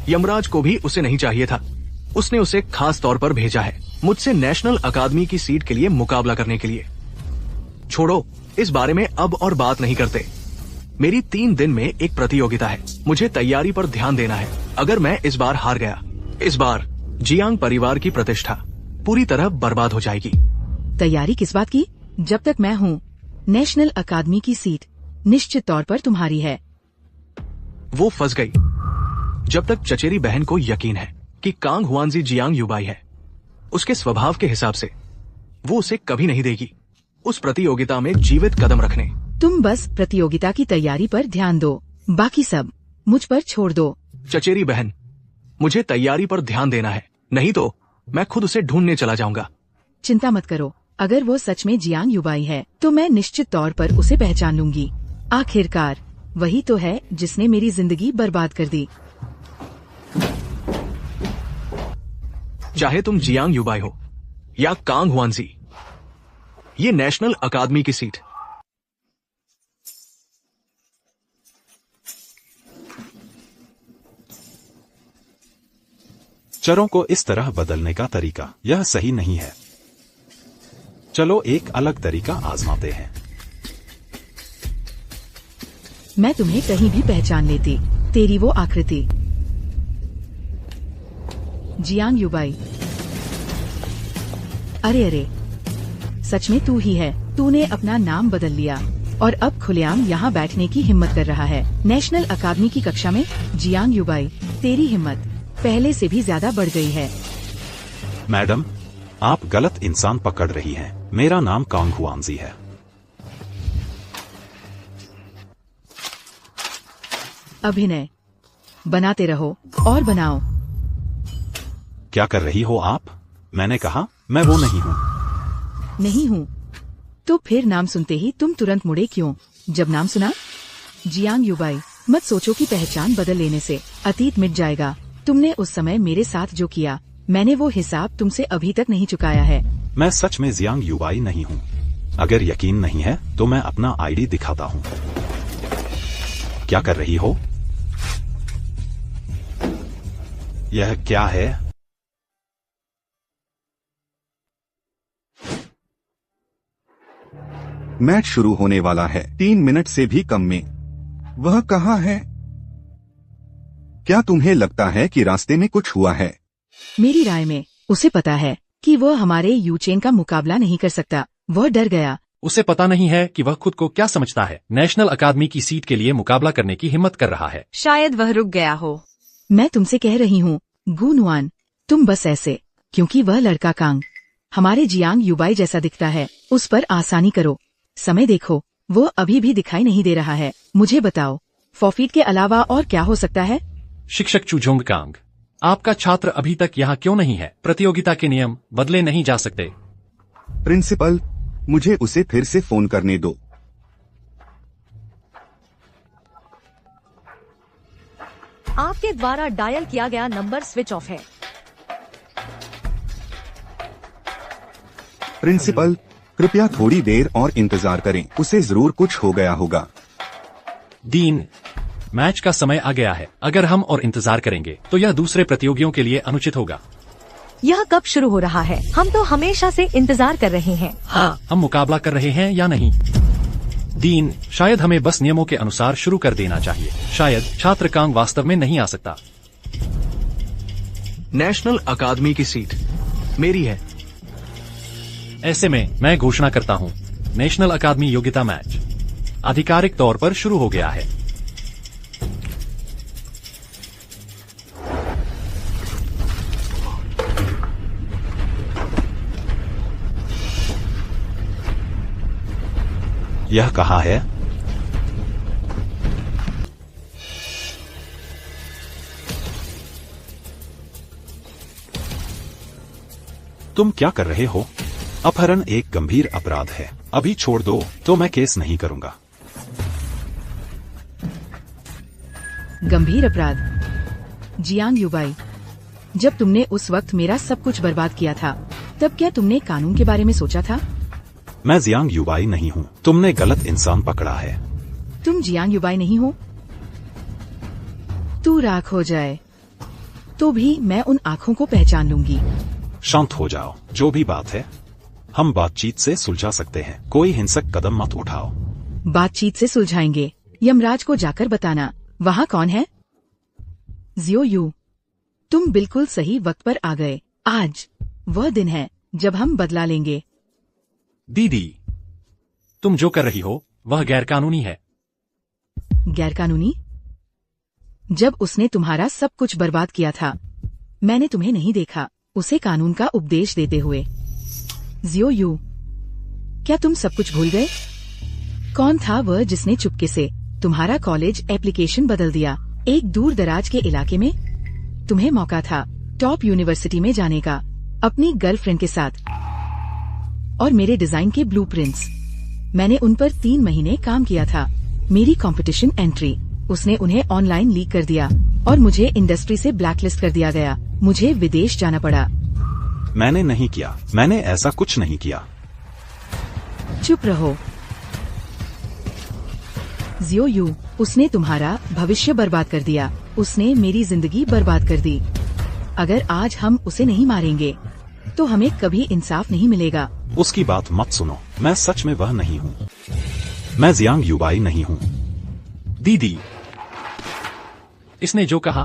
यमराज को भी उसे नहीं चाहिए था। उसने उसे खास तौर पर भेजा है मुझसे नेशनल अकादमी की सीट के लिए मुकाबला करने के लिए। छोड़ो, इस बारे में अब और बात नहीं करते। मेरी 3 दिन में एक प्रतियोगिता है। मुझे तैयारी पर ध्यान देना है। अगर मैं इस बार हार गया, इस बार जियांग परिवार की प्रतिष्ठा पूरी तरह बर्बाद हो जाएगी। तैयारी किस बात की? जब तक मैं हूँ, नेशनल अकादमी की सीट निश्चित तौर पर तुम्हारी है। वो फंस गई। जब तक चचेरी बहन को यकीन है कि कांग हुआनजी जियांग युबाई है, उसके स्वभाव के हिसाब से वो उसे कभी नहीं देगी उस प्रतियोगिता में जीवित कदम रखने। तुम बस प्रतियोगिता की तैयारी पर ध्यान दो, बाकी सब मुझ पर छोड़ दो। चचेरी बहन, मुझे तैयारी पर ध्यान देना है, नहीं तो मैं खुद उसे ढूंढने चला जाऊंगा। चिंता मत करो, अगर वो सच में जियांग युबाई है तो मैं निश्चित तौर पर उसे पहचान लूंगी। आखिरकार वही तो है जिसने मेरी जिंदगी बर्बाद कर दी। चाहे तुम जियांग युबाई हो या कांग हुआनजी, ये नेशनल अकादमी की सीट। चरों को इस तरह बदलने का तरीका यह सही नहीं है। चलो एक अलग तरीका आजमाते हैं। मैं तुम्हें कहीं भी पहचान लेती। तेरी वो आकृति। जियांग युबाई। अरे अरे, सच में तू ही है। तूने अपना नाम बदल लिया और अब खुलेआम यहाँ बैठने की हिम्मत कर रहा है। नेशनल अकादमी की कक्षा में जियांग युबाई, तेरी हिम्मत पहले से भी ज्यादा बढ़ गई है। मैडम, आप गलत इंसान पकड़ रही हैं। मेरा नाम कांग हुआनजी है। अभिनय बनाते रहो और बनाओ। क्या कर रही हो आप? मैंने कहा मैं वो नहीं हूँ। नहीं हूँ तो फिर नाम सुनते ही तुम तुरंत मुड़े क्यों? जब नाम सुना जियांग युबाई, मत सोचो कि पहचान बदल लेने से अतीत मिट जाएगा। तुमने उस समय मेरे साथ जो किया, मैंने वो हिसाब तुमसे अभी तक नहीं चुकाया है। मैं सच में जियांग युबाई नहीं हूँ। अगर यकीन नहीं है तो मैं अपना आईडी दिखाता हूँ। क्या कर रही हो? यह क्या है? मैच शुरू होने वाला है। 3 मिनट से भी कम में। वह कहाँ है? क्या तुम्हें लगता है कि रास्ते में कुछ हुआ है? मेरी राय में उसे पता है कि वह हमारे यूचेन का मुकाबला नहीं कर सकता। वह डर गया। उसे पता नहीं है कि वह खुद को क्या समझता है। नेशनल अकादमी की सीट के लिए मुकाबला करने की हिम्मत कर रहा है। शायद वह रुक गया हो। मैं तुमसे कह रही हूँ गुनवान, तुम बस ऐसे, क्योंकि वह लड़का कांग हमारे जियांग युबाई जैसा दिखता है, उस पर आसानी करो। समय देखो, वो अभी भी दिखाई नहीं दे रहा है। मुझे बताओ, फॉफीट के अलावा और क्या हो सकता है? शिक्षक चुझोंग कांग, आपका छात्र अभी तक यहाँ क्यों नहीं है? प्रतियोगिता के नियम बदले नहीं जा सकते। प्रिंसिपल, मुझे उसे फिर से फोन करने दो। आपके द्वारा डायल किया गया नंबर स्विच ऑफ है। प्रिंसिपल, कृपया थोड़ी देर और इंतजार करें। उसे जरूर कुछ हो गया होगा। डीन, मैच का समय आ गया है। अगर हम और इंतजार करेंगे तो यह दूसरे प्रतियोगियों के लिए अनुचित होगा। यह कब शुरू हो रहा है? हम तो हमेशा से इंतजार कर रहे हैं। हाँ, हम मुकाबला कर रहे हैं या नहीं? डीन, शायद हमें बस नियमों के अनुसार शुरू कर देना चाहिए। शायद छात्र कांग वास्तव में नहीं आ सकता। नेशनल अकादमी की सीट मेरी है। ऐसे में मैं घोषणा करता हूँ, नेशनल अकादमी योग्यता मैच आधिकारिक तौर पर शुरू हो गया है। यह कहाँ है? तुम क्या कर रहे हो? अपहरण एक गंभीर अपराध है। अभी छोड़ दो तो मैं केस नहीं करूंगा। गंभीर अपराध? जियांग युबाई, जब तुमने उस वक्त मेरा सब कुछ बर्बाद किया था, तब क्या तुमने कानून के बारे में सोचा था? मैं जियांग युबाई नहीं हूँ। तुमने गलत इंसान पकड़ा है। तुम जियांग युबाई नहीं हो? तू राख हो जाए तो भी मैं उन आँखों को पहचान लूंगी। शांत हो जाओ। जो भी बात है हम बातचीत से सुलझा सकते हैं। कोई हिंसक कदम मत उठाओ। बातचीत से सुलझाएंगे। यमराज को जाकर बताना वहाँ कौन है। जियो यू, तुम बिल्कुल सही वक्त पर आ गए। आज वह दिन है जब हम बदला लेंगे। दीदी, तुम जो कर रही हो वह गैरकानूनी है। गैरकानूनी? जब उसने तुम्हारा सब कुछ बर्बाद किया था मैंने तुम्हें नहीं देखा उसे कानून का उपदेश देते हुए। जियो यू, क्या तुम सब कुछ भूल गए? कौन था वह जिसने चुपके से तुम्हारा कॉलेज एप्लीकेशन बदल दिया? एक दूर दराज के इलाके में तुम्हें मौका था टॉप यूनिवर्सिटी में जाने का अपनी गर्लफ्रेंड के साथ, और मेरे डिजाइन के ब्लूप्रिंट्स, मैंने उन पर 3 महीने काम किया था। मेरी कंपटीशन एंट्री उसने उन्हें ऑनलाइन लीक कर दिया और मुझे इंडस्ट्री से ब्लैकलिस्ट कर दिया गया। मुझे विदेश जाना पड़ा। मैंने नहीं किया। मैंने ऐसा कुछ नहीं किया। चुप रहो। जियो यू, उसने तुम्हारा भविष्य बर्बाद कर दिया। उसने मेरी जिंदगी बर्बाद कर दी। अगर आज हम उसे नहीं मारेंगे तो हमें कभी इंसाफ नहीं मिलेगा। उसकी बात मत सुनो। मैं सच में वह नहीं हूँ। मैं जियांग युबाई नहीं हूँ। दीदी, इसने जो कहा।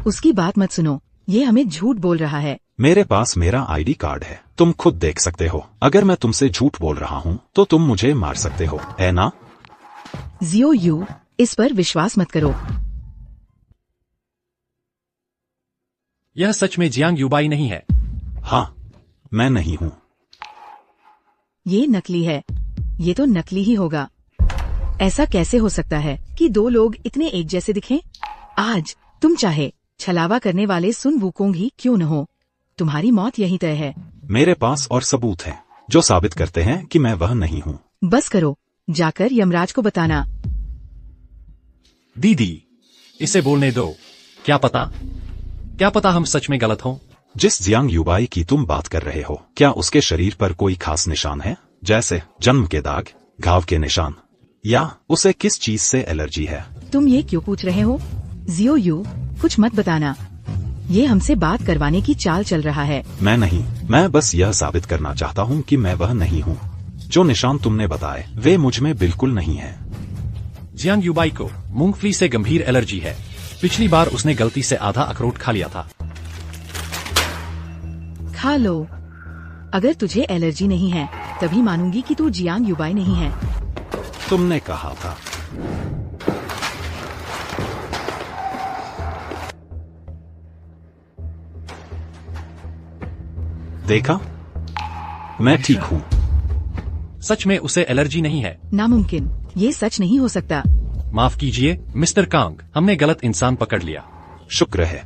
उसकी बात मत सुनो। ये हमें झूठ बोल रहा है। मेरे पास मेरा आईडी कार्ड है। तुम खुद देख सकते हो। अगर मैं तुमसे झूठ बोल रहा हूँ तो तुम मुझे मार सकते हो, है ना? जियो यू, इस पर विश्वास मत करो। यह सच में जियांग युबाई नहीं है। हाँ, मैं नहीं हूँ। ये नकली है। ये तो नकली ही होगा। ऐसा कैसे हो सकता है कि 2 लोग इतने एक जैसे दिखें? आज तुम चाहे छलावा करने वाले सुन वुकोंग ही क्यों न हो, तुम्हारी मौत यहीं तय है। मेरे पास और सबूत हैं जो साबित करते हैं कि मैं वह नहीं हूँ। बस करो, जाकर यमराज को बताना। दीदी, इसे बोलने दो। क्या पता हम सच में गलत हों। जिस जियांग युबाई की तुम बात कर रहे हो, क्या उसके शरीर पर कोई खास निशान है, जैसे जन्म के दाग, घाव के निशान, या उसे किस चीज से एलर्जी है? तुम ये क्यों पूछ रहे हो? जियो यू, कुछ मत बताना। ये हमसे बात करवाने की चाल चल रहा है। मैं नहीं। मैं बस यह साबित करना चाहता हूँ कि मैं वह नहीं हूँ। जो निशान तुमने बताए वे मुझ में बिल्कुल नहीं है। जियांग युबाई को मूंगफली से गंभीर एलर्जी है। पिछली बार उसने गलती से आधा अखरोट खा लिया था। खा लो। अगर तुझे एलर्जी नहीं है तभी मानूंगी कि तू जियांग युबाई नहीं है। तुमने कहा था। देखा, मैं ठीक हूँ। सच में उसे एलर्जी नहीं है। नामुमकिन, ये सच नहीं हो सकता। माफ कीजिए मिस्टर कांग, हमने गलत इंसान पकड़ लिया। शुक्र है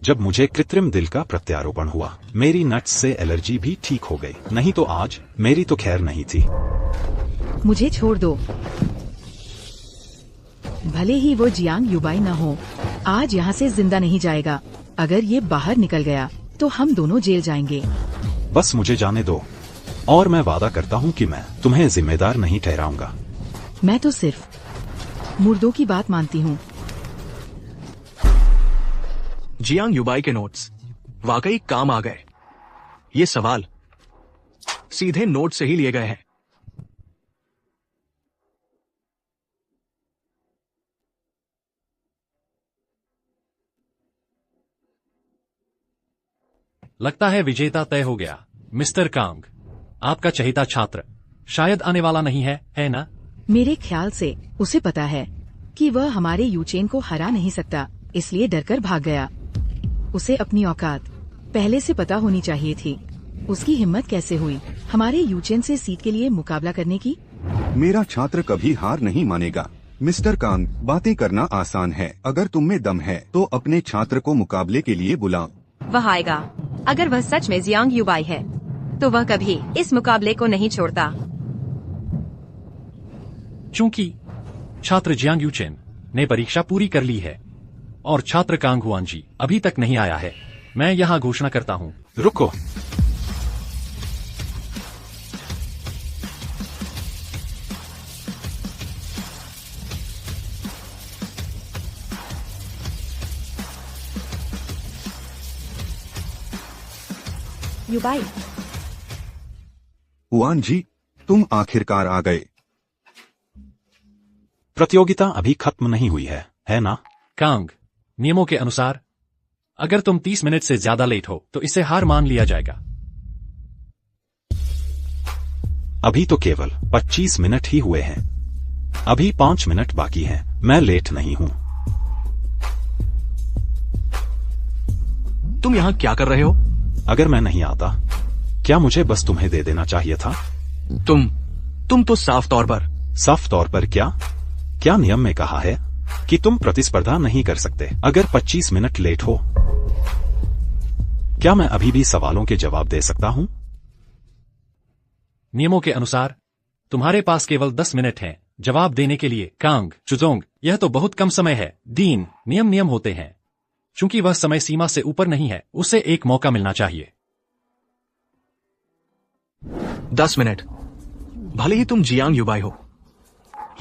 जब मुझे कृत्रिम दिल का प्रत्यारोपण हुआ मेरी नट्स से एलर्जी भी ठीक हो गई, नहीं तो आज मेरी तो खैर नहीं थी। मुझे छोड़ दो। भले ही वो जियांग युबाई न हो, आज यहाँ से जिंदा नहीं जाएगा। अगर ये बाहर निकल गया तो हम दोनों जेल जाएंगे। बस मुझे जाने दो, और मैं वादा करता हूँ कि मैं तुम्हें जिम्मेदार नहीं ठहराऊंगा। मैं तो सिर्फ मुर्दों की बात मानती हूँ। जियांग युबाई के नोट्स वाकई काम आ गए। ये सवाल सीधे नोट से ही लिए गए हैं। लगता है विजेता तय हो गया। मिस्टर कांग, आपका चहेता छात्र शायद आने वाला नहीं है ना? मेरे ख्याल से उसे पता है कि वह हमारे यूचेन को हरा नहीं सकता, इसलिए डरकर भाग गया। उसे अपनी औकात पहले से पता होनी चाहिए थी। उसकी हिम्मत कैसे हुई हमारे यूचेन से सीट के लिए मुकाबला करने की? मेरा छात्र कभी हार नहीं मानेगा। मिस्टर कांग, बातें करना आसान है। अगर तुम में दम है तो अपने छात्र को मुकाबले के लिए बुलाओ। वह आएगा। अगर वह सच में जियांग युबाई है तो वह कभी इस मुकाबले को नहीं छोड़ता। चूंकि छात्र जियांग यूचेन ने परीक्षा पूरी कर ली है और छात्र कांग हुआनजी अभी तक नहीं आया है, मैं यहाँ घोषणा करता हूँ। रुको, युबाई, हुआन जी, तुम आखिरकार आ गए। प्रतियोगिता अभी खत्म नहीं हुई है ना? कांग, नियमों के अनुसार अगर तुम 30 मिनट से ज्यादा लेट हो तो इसे हार मान लिया जाएगा। अभी तो केवल 25 मिनट ही हुए हैं। अभी 5 मिनट बाकी हैं। मैं लेट नहीं हूं। तुम यहाँ क्या कर रहे हो? अगर मैं नहीं आता, क्या मुझे बस तुम्हें दे देना चाहिए था? तुम तो साफ तौर पर। साफ तौर पर क्या नियम में कहा है कि तुम प्रतिस्पर्धा नहीं कर सकते अगर 25 मिनट लेट हो? क्या मैं अभी भी सवालों के जवाब दे सकता हूं? नियमों के अनुसार तुम्हारे पास केवल 10 मिनट हैं जवाब देने के लिए। कांग, चुजोंग, यह तो बहुत कम समय है। दीन, नियम होते हैं। चूंकि वह समय सीमा से ऊपर नहीं है, उसे एक मौका मिलना चाहिए। 10 मिनट। भले ही तुम जियांग युबाई हो,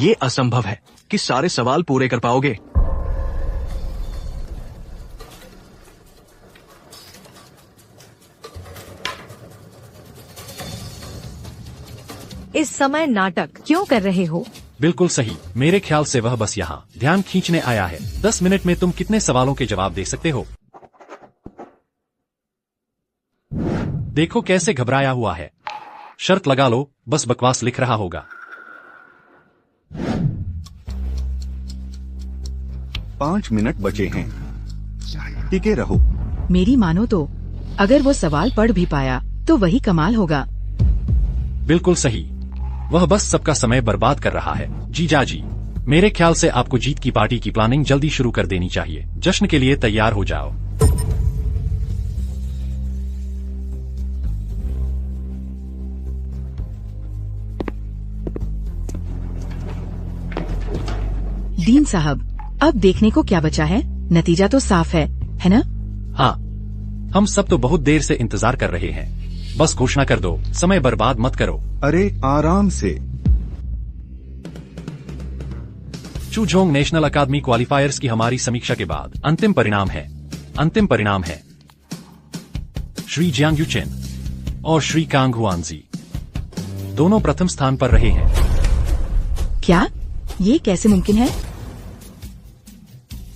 ये असंभव है कि सारे सवाल पूरे कर पाओगे। इस समय नाटक क्यों कर रहे हो? बिल्कुल सही। मेरे ख्याल से वह बस यहाँ ध्यान खींचने आया है। 10 मिनट में तुम कितने सवालों के जवाब दे सकते हो? देखो कैसे घबराया हुआ है। शर्त लगा लो, बस बकवास लिख रहा होगा। 5 मिनट बचे हैं। टिके रहो। मेरी मानो तो अगर वो सवाल पढ़ भी पाया तो वही कमाल होगा। बिल्कुल सही। वह बस सबका समय बर्बाद कर रहा है। जीजाजी, मेरे ख्याल से आपको जीत की पार्टी की प्लानिंग जल्दी शुरू कर देनी चाहिए। जश्न के लिए तैयार हो जाओ। दीन साहब, अब देखने को क्या बचा है? नतीजा तो साफ है ना? हाँ, हम सब तो बहुत देर से इंतजार कर रहे हैं। बस घोषणा कर दो, समय बर्बाद मत करो। अरे आराम से। चुझोंग नेशनल अकादमी क्वालिफायर्स की हमारी समीक्षा के बाद अंतिम परिणाम है श्री जियांग यूचेन और श्री कांग हुआनजी दोनों प्रथम स्थान पर रहे हैं। क्या ये कैसे मुमकिन है?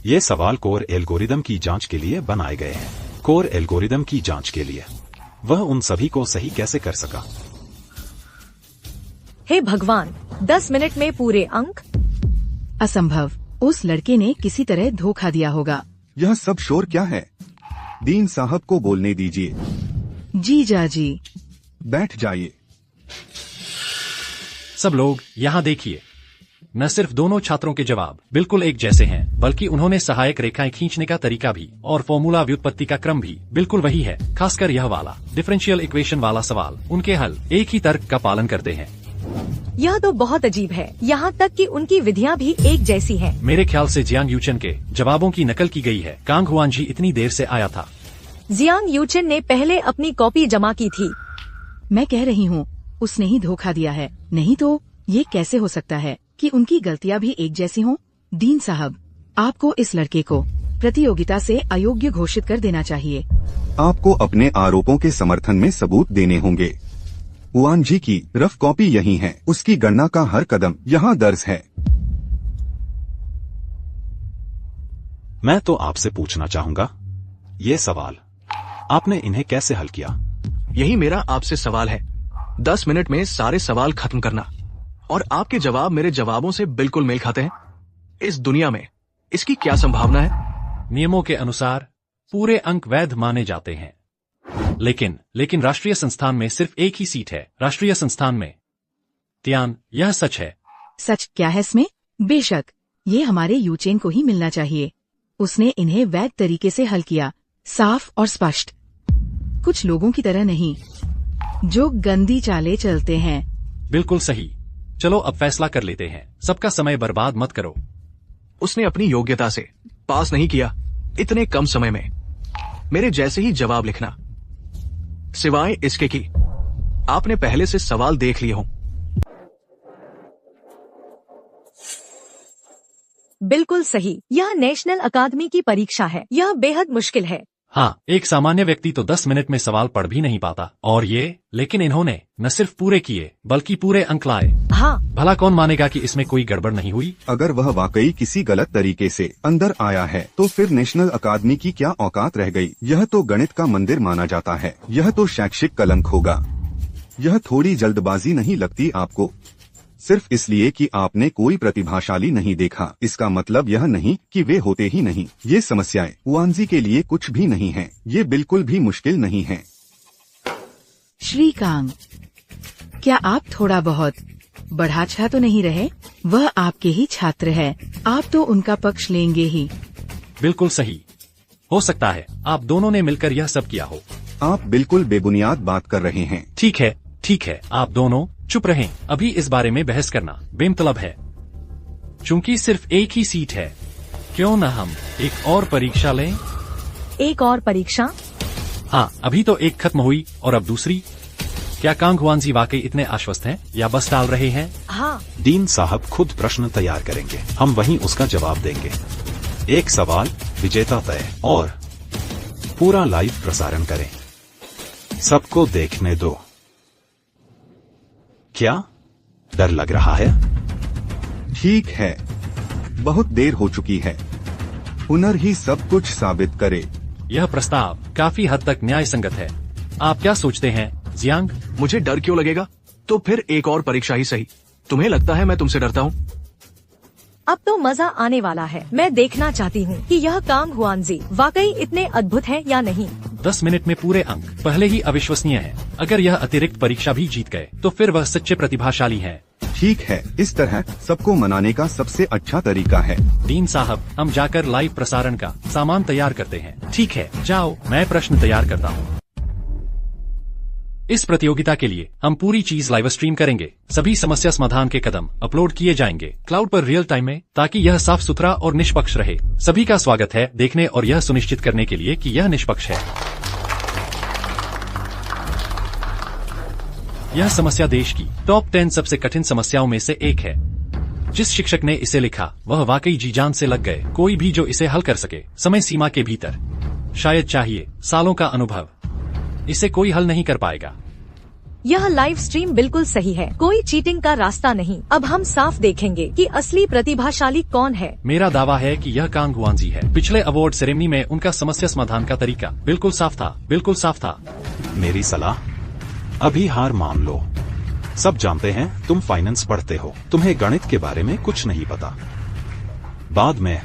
ये सवाल कोर एल्गोरिदम की जांच के लिए बनाए गए हैं। कोर एल्गोरिदम की जांच के लिए वह उन सभी को सही कैसे कर सका? हे भगवान, 10 मिनट में पूरे अंक? असंभव। उस लड़के ने किसी तरह धोखा दिया होगा। यह सब शोर क्या है? दीन साहब को बोलने दीजिए। जीजाजी, बैठ जाइए। सब लोग यहाँ देखिए। न सिर्फ दोनों छात्रों के जवाब बिल्कुल एक जैसे हैं, बल्कि उन्होंने सहायक रेखाएं खींचने का तरीका भी और फॉर्मूला व्युत्पत्ति का क्रम भी बिल्कुल वही है। खासकर यह वाला डिफरेंशियल इक्वेशन वाला सवाल, उनके हल एक ही तर्क का पालन करते हैं। यह तो बहुत अजीब है। यहाँ तक कि उनकी विधियाँ भी एक जैसी हैं। मेरे ख्याल से जियांग यूचेन के जवाबों की नकल की गई है। कांग हुआनजी इतनी देर से आया था। जियांग यूचेन ने पहले अपनी कॉपी जमा की थी। मैं कह रही हूँ उसने ही धोखा दिया है। नहीं तो ये कैसे हो सकता है कि उनकी गलतियाँ भी एक जैसी हों? दीन साहब, आपको इस लड़के को प्रतियोगिता से अयोग्य घोषित कर देना चाहिए। आपको अपने आरोपों के समर्थन में सबूत देने होंगे। हुआन जी की रफ कॉपी यही है। उसकी गणना का हर कदम यहाँ दर्ज है। मैं तो आपसे पूछना चाहूंगा, ये सवाल आपने इन्हें कैसे हल किया? यही मेरा आपसे सवाल है। 10 मिनट में सारे सवाल खत्म करना, और आपके जवाब मेरे जवाबों से बिल्कुल मेल खाते हैं। इस दुनिया में इसकी क्या संभावना है? नियमों के अनुसार पूरे अंक वैध माने जाते हैं, लेकिन राष्ट्रीय संस्थान में सिर्फ एक ही सीट है। राष्ट्रीय संस्थान में त्यान, यह सच है। सच क्या है इसमें? बेशक ये हमारे यूचेन को ही मिलना चाहिए। उसने इन्हें वैध तरीके से हल किया, साफ और स्पष्ट। कुछ लोगों की तरह नहीं जो गंदी चालें चलते हैं। बिल्कुल सही। चलो अब फैसला कर लेते हैं। सबका समय बर्बाद मत करो। उसने अपनी योग्यता से पास नहीं किया। इतने कम समय में मेरे जैसे ही जवाब लिखना, सिवाय इसके कि आपने पहले से सवाल देख लिए हों। बिल्कुल सही। यह नेशनल अकादमी की परीक्षा है। यह बेहद मुश्किल है। हाँ, एक सामान्य व्यक्ति तो 10 मिनट में सवाल पढ़ भी नहीं पाता, और लेकिन इन्होंने न सिर्फ पूरे किए बल्कि पूरे अंक लाए। हाँ, भला कौन मानेगा कि इसमें कोई गड़बड़ नहीं हुई? अगर वह वाकई किसी गलत तरीके से अंदर आया है तो फिर नेशनल अकादमी की क्या औकात रह गई। यह तो गणित का मंदिर माना जाता है, यह तो शैक्षिक कलंक होगा। यह थोड़ी जल्दबाजी नहीं लगती आपको? सिर्फ इसलिए कि आपने कोई प्रतिभाशाली नहीं देखा, इसका मतलब यह नहीं कि वे होते ही नहीं। ये समस्याएं हुआनजी के लिए कुछ भी नहीं हैं, ये बिल्कुल भी मुश्किल नहीं है। श्रीकांग, क्या आप थोड़ा बहुत बढ़ा तो नहीं रहे? वह आपके ही छात्र है, आप तो उनका पक्ष लेंगे ही। बिल्कुल सही। हो सकता है आप दोनों ने मिलकर यह सब किया हो। आप बिल्कुल बेबुनियाद बात कर रहे हैं। ठीक है, आप दोनों चुप रहें। अभी इस बारे में बहस करना बेमतलब है, चूंकि सिर्फ एक ही सीट है। क्यों न हम एक और परीक्षा लें? एक और परीक्षा? हाँ, अभी तो एक खत्म हुई और अब दूसरी। क्या कांग हुआनजी वाकई इतने आश्वस्त हैं या बस टाल रहे हैं? हाँ। डीन साहब खुद प्रश्न तैयार करेंगे, हम वहीं उसका जवाब देंगे। एक सवाल, विजेता तय, और पूरा लाइव प्रसारण करें। सबको देखने दो। क्या डर लग रहा है? ठीक है, बहुत देर हो चुकी है। हुनर ही सब कुछ साबित करे। यह प्रस्ताव काफी हद तक न्याय संगत है। आप क्या सोचते हैं जियांग? मुझे डर क्यों लगेगा? तो फिर एक और परीक्षा ही सही। तुम्हें लगता है मैं तुमसे डरता हूँ? अब तो मजा आने वाला है। मैं देखना चाहती हूँ कि यह कांग हुआनजी वाकई इतने अद्भुत हैं या नहीं। 10 मिनट में पूरे अंक पहले ही अविश्वसनीय है। अगर यह अतिरिक्त परीक्षा भी जीत गए तो फिर वह सच्चे प्रतिभाशाली हैं। ठीक है, इस तरह सबको मनाने का सबसे अच्छा तरीका है। डीन साहब, हम जाकर लाइव प्रसारण का सामान तैयार करते हैं। ठीक है, जाओ, मैं प्रश्न तैयार करता हूँ। इस प्रतियोगिता के लिए हम पूरी चीज लाइव स्ट्रीम करेंगे। सभी समस्या समाधान के कदम अपलोड किए जाएंगे क्लाउड पर रियल टाइम में, ताकि यह साफ सुथरा और निष्पक्ष रहे। सभी का स्वागत है देखने और यह सुनिश्चित करने के लिए कि यह निष्पक्ष है। यह समस्या देश की टॉप 10 सबसे कठिन समस्याओं में से एक है। जिस शिक्षक ने इसे लिखा वह वाकई जी जान से लग गए। कोई भी जो इसे हल कर सके समय सीमा के भीतर, शायद चाहिए सालों का अनुभव, इसे कोई हल नहीं कर पाएगा। यह लाइव स्ट्रीम बिल्कुल सही है, कोई चीटिंग का रास्ता नहीं। अब हम साफ देखेंगे कि असली प्रतिभाशाली कौन है। मेरा दावा है कि यह कांग हुआनजी है। पिछले अवार्ड सेरेमनी में उनका समस्या समाधान का तरीका बिल्कुल साफ था। मेरी सलाह, अभी हार मान लो। सब जानते हैं तुम फाइनेंस पढ़ते हो, तुम्हें गणित के बारे में कुछ नहीं पता। बाद में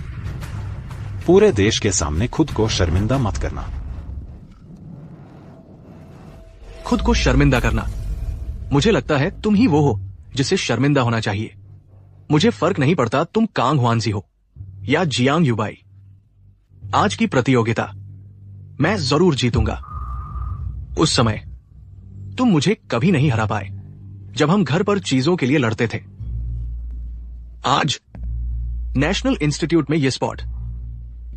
पूरे देश के सामने खुद को शर्मिंदा मत करना। खुद को शर्मिंदा करना? मुझे लगता है तुम ही वो हो जिसे शर्मिंदा होना चाहिए। मुझे फर्क नहीं पड़ता तुम कांग हुआनजी हो या जियांग युबाई। आज की प्रतियोगिता मैं जरूर जीतूंगा। उस समय तुम मुझे कभी नहीं हरा पाए जब हम घर पर चीजों के लिए लड़ते थे। आज नेशनल इंस्टीट्यूट में यह स्पॉट,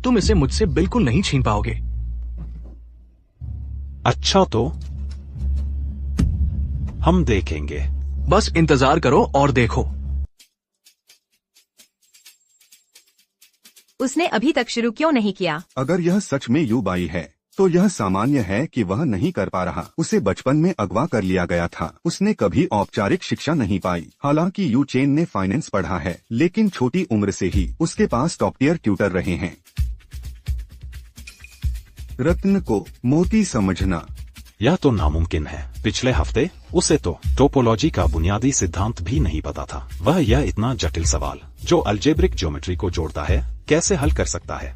तुम इसे मुझसे बिल्कुल नहीं छीन पाओगे। अच्छा, तो हम देखेंगे। बस इंतजार करो और देखो। उसने अभी तक शुरू क्यों नहीं किया? अगर यह सच में युबाई है तो यह सामान्य है कि वह नहीं कर पा रहा। उसे बचपन में अगवा कर लिया गया था। उसने कभी औपचारिक शिक्षा नहीं पाई। हालांकि यू चेन ने फाइनेंस पढ़ा है, लेकिन छोटी उम्र से ही उसके पास टॉप टियर ट्यूटर रहे हैं। रत्न को मोती समझना यह तो नामुमकिन है। पिछले हफ्ते उसे तो टोपोलॉजी का बुनियादी सिद्धांत भी नहीं पता था। वह यह इतना जटिल सवाल जो अलजेब्रिक ज्योमेट्री को जोड़ता है कैसे हल कर सकता है?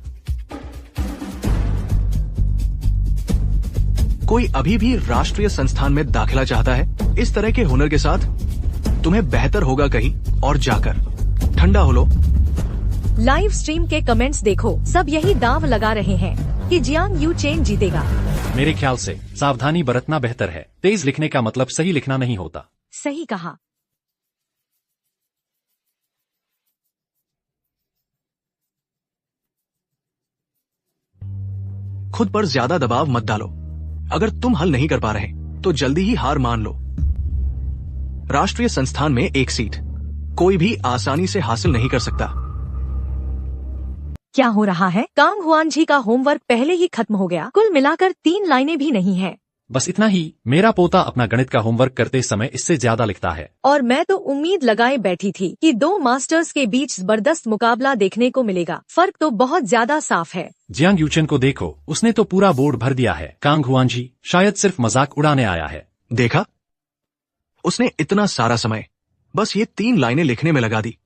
कोई अभी भी राष्ट्रीय संस्थान में दाखिला चाहता है इस तरह के हुनर के साथ? तुम्हें बेहतर होगा कहीं और जाकर ठंडा हो लो। लाइव स्ट्रीम के कमेंट्स देखो, सब यही दांव लगा रहे हैं कि जियांग यू चेन जीतेगा। मेरे ख्याल से सावधानी बरतना बेहतर है। तेज लिखने का मतलब सही लिखना नहीं होता। सही कहा। खुद पर ज्यादा दबाव मत डालो। अगर तुम हल नहीं कर पा रहे तो जल्दी ही हार मान लो। राष्ट्रीय संस्थान में एक सीट कोई भी आसानी से हासिल नहीं कर सकता। क्या हो रहा है? कांग हुआनजी का होमवर्क पहले ही खत्म हो गया। कुल मिलाकर 3 लाइनें भी नहीं है। बस इतना ही। मेरा पोता अपना गणित का होमवर्क करते समय इससे ज्यादा लिखता है। और मैं तो उम्मीद लगाए बैठी थी कि 2 मास्टर्स के बीच जबरदस्त मुकाबला देखने को मिलेगा। फर्क तो बहुत ज्यादा साफ है। जियांग यूचन को देखो, उसने तो पूरा बोर्ड भर दिया है। कांग हुआनजी शायद सिर्फ मजाक उड़ाने आया है। देखा, उसने इतना सारा समय बस ये 3 लाइनें लिखने में लगा दी।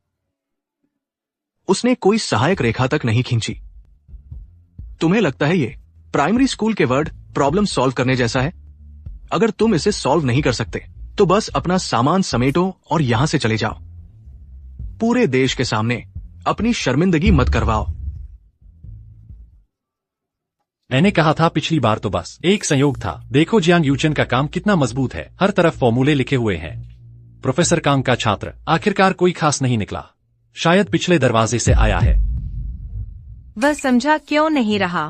उसने कोई सहायक रेखा तक नहीं खींची। तुम्हें लगता है ये प्राइमरी स्कूल के वर्ड प्रॉब्लम सॉल्व करने जैसा है? अगर तुम इसे सॉल्व नहीं कर सकते तो बस अपना सामान समेटो और यहां से चले जाओ। पूरे देश के सामने अपनी शर्मिंदगी मत करवाओ। मैंने कहा था पिछली बार तो बस एक संयोग था। देखो जियांग यूचन का काम कितना मजबूत है। हर तरफ फॉर्मूले लिखे हुए हैं। प्रोफेसर कांग का छात्र आखिरकार कोई खास नहीं निकला। शायद पिछले दरवाजे से आया है। वह समझा क्यों नहीं रहा?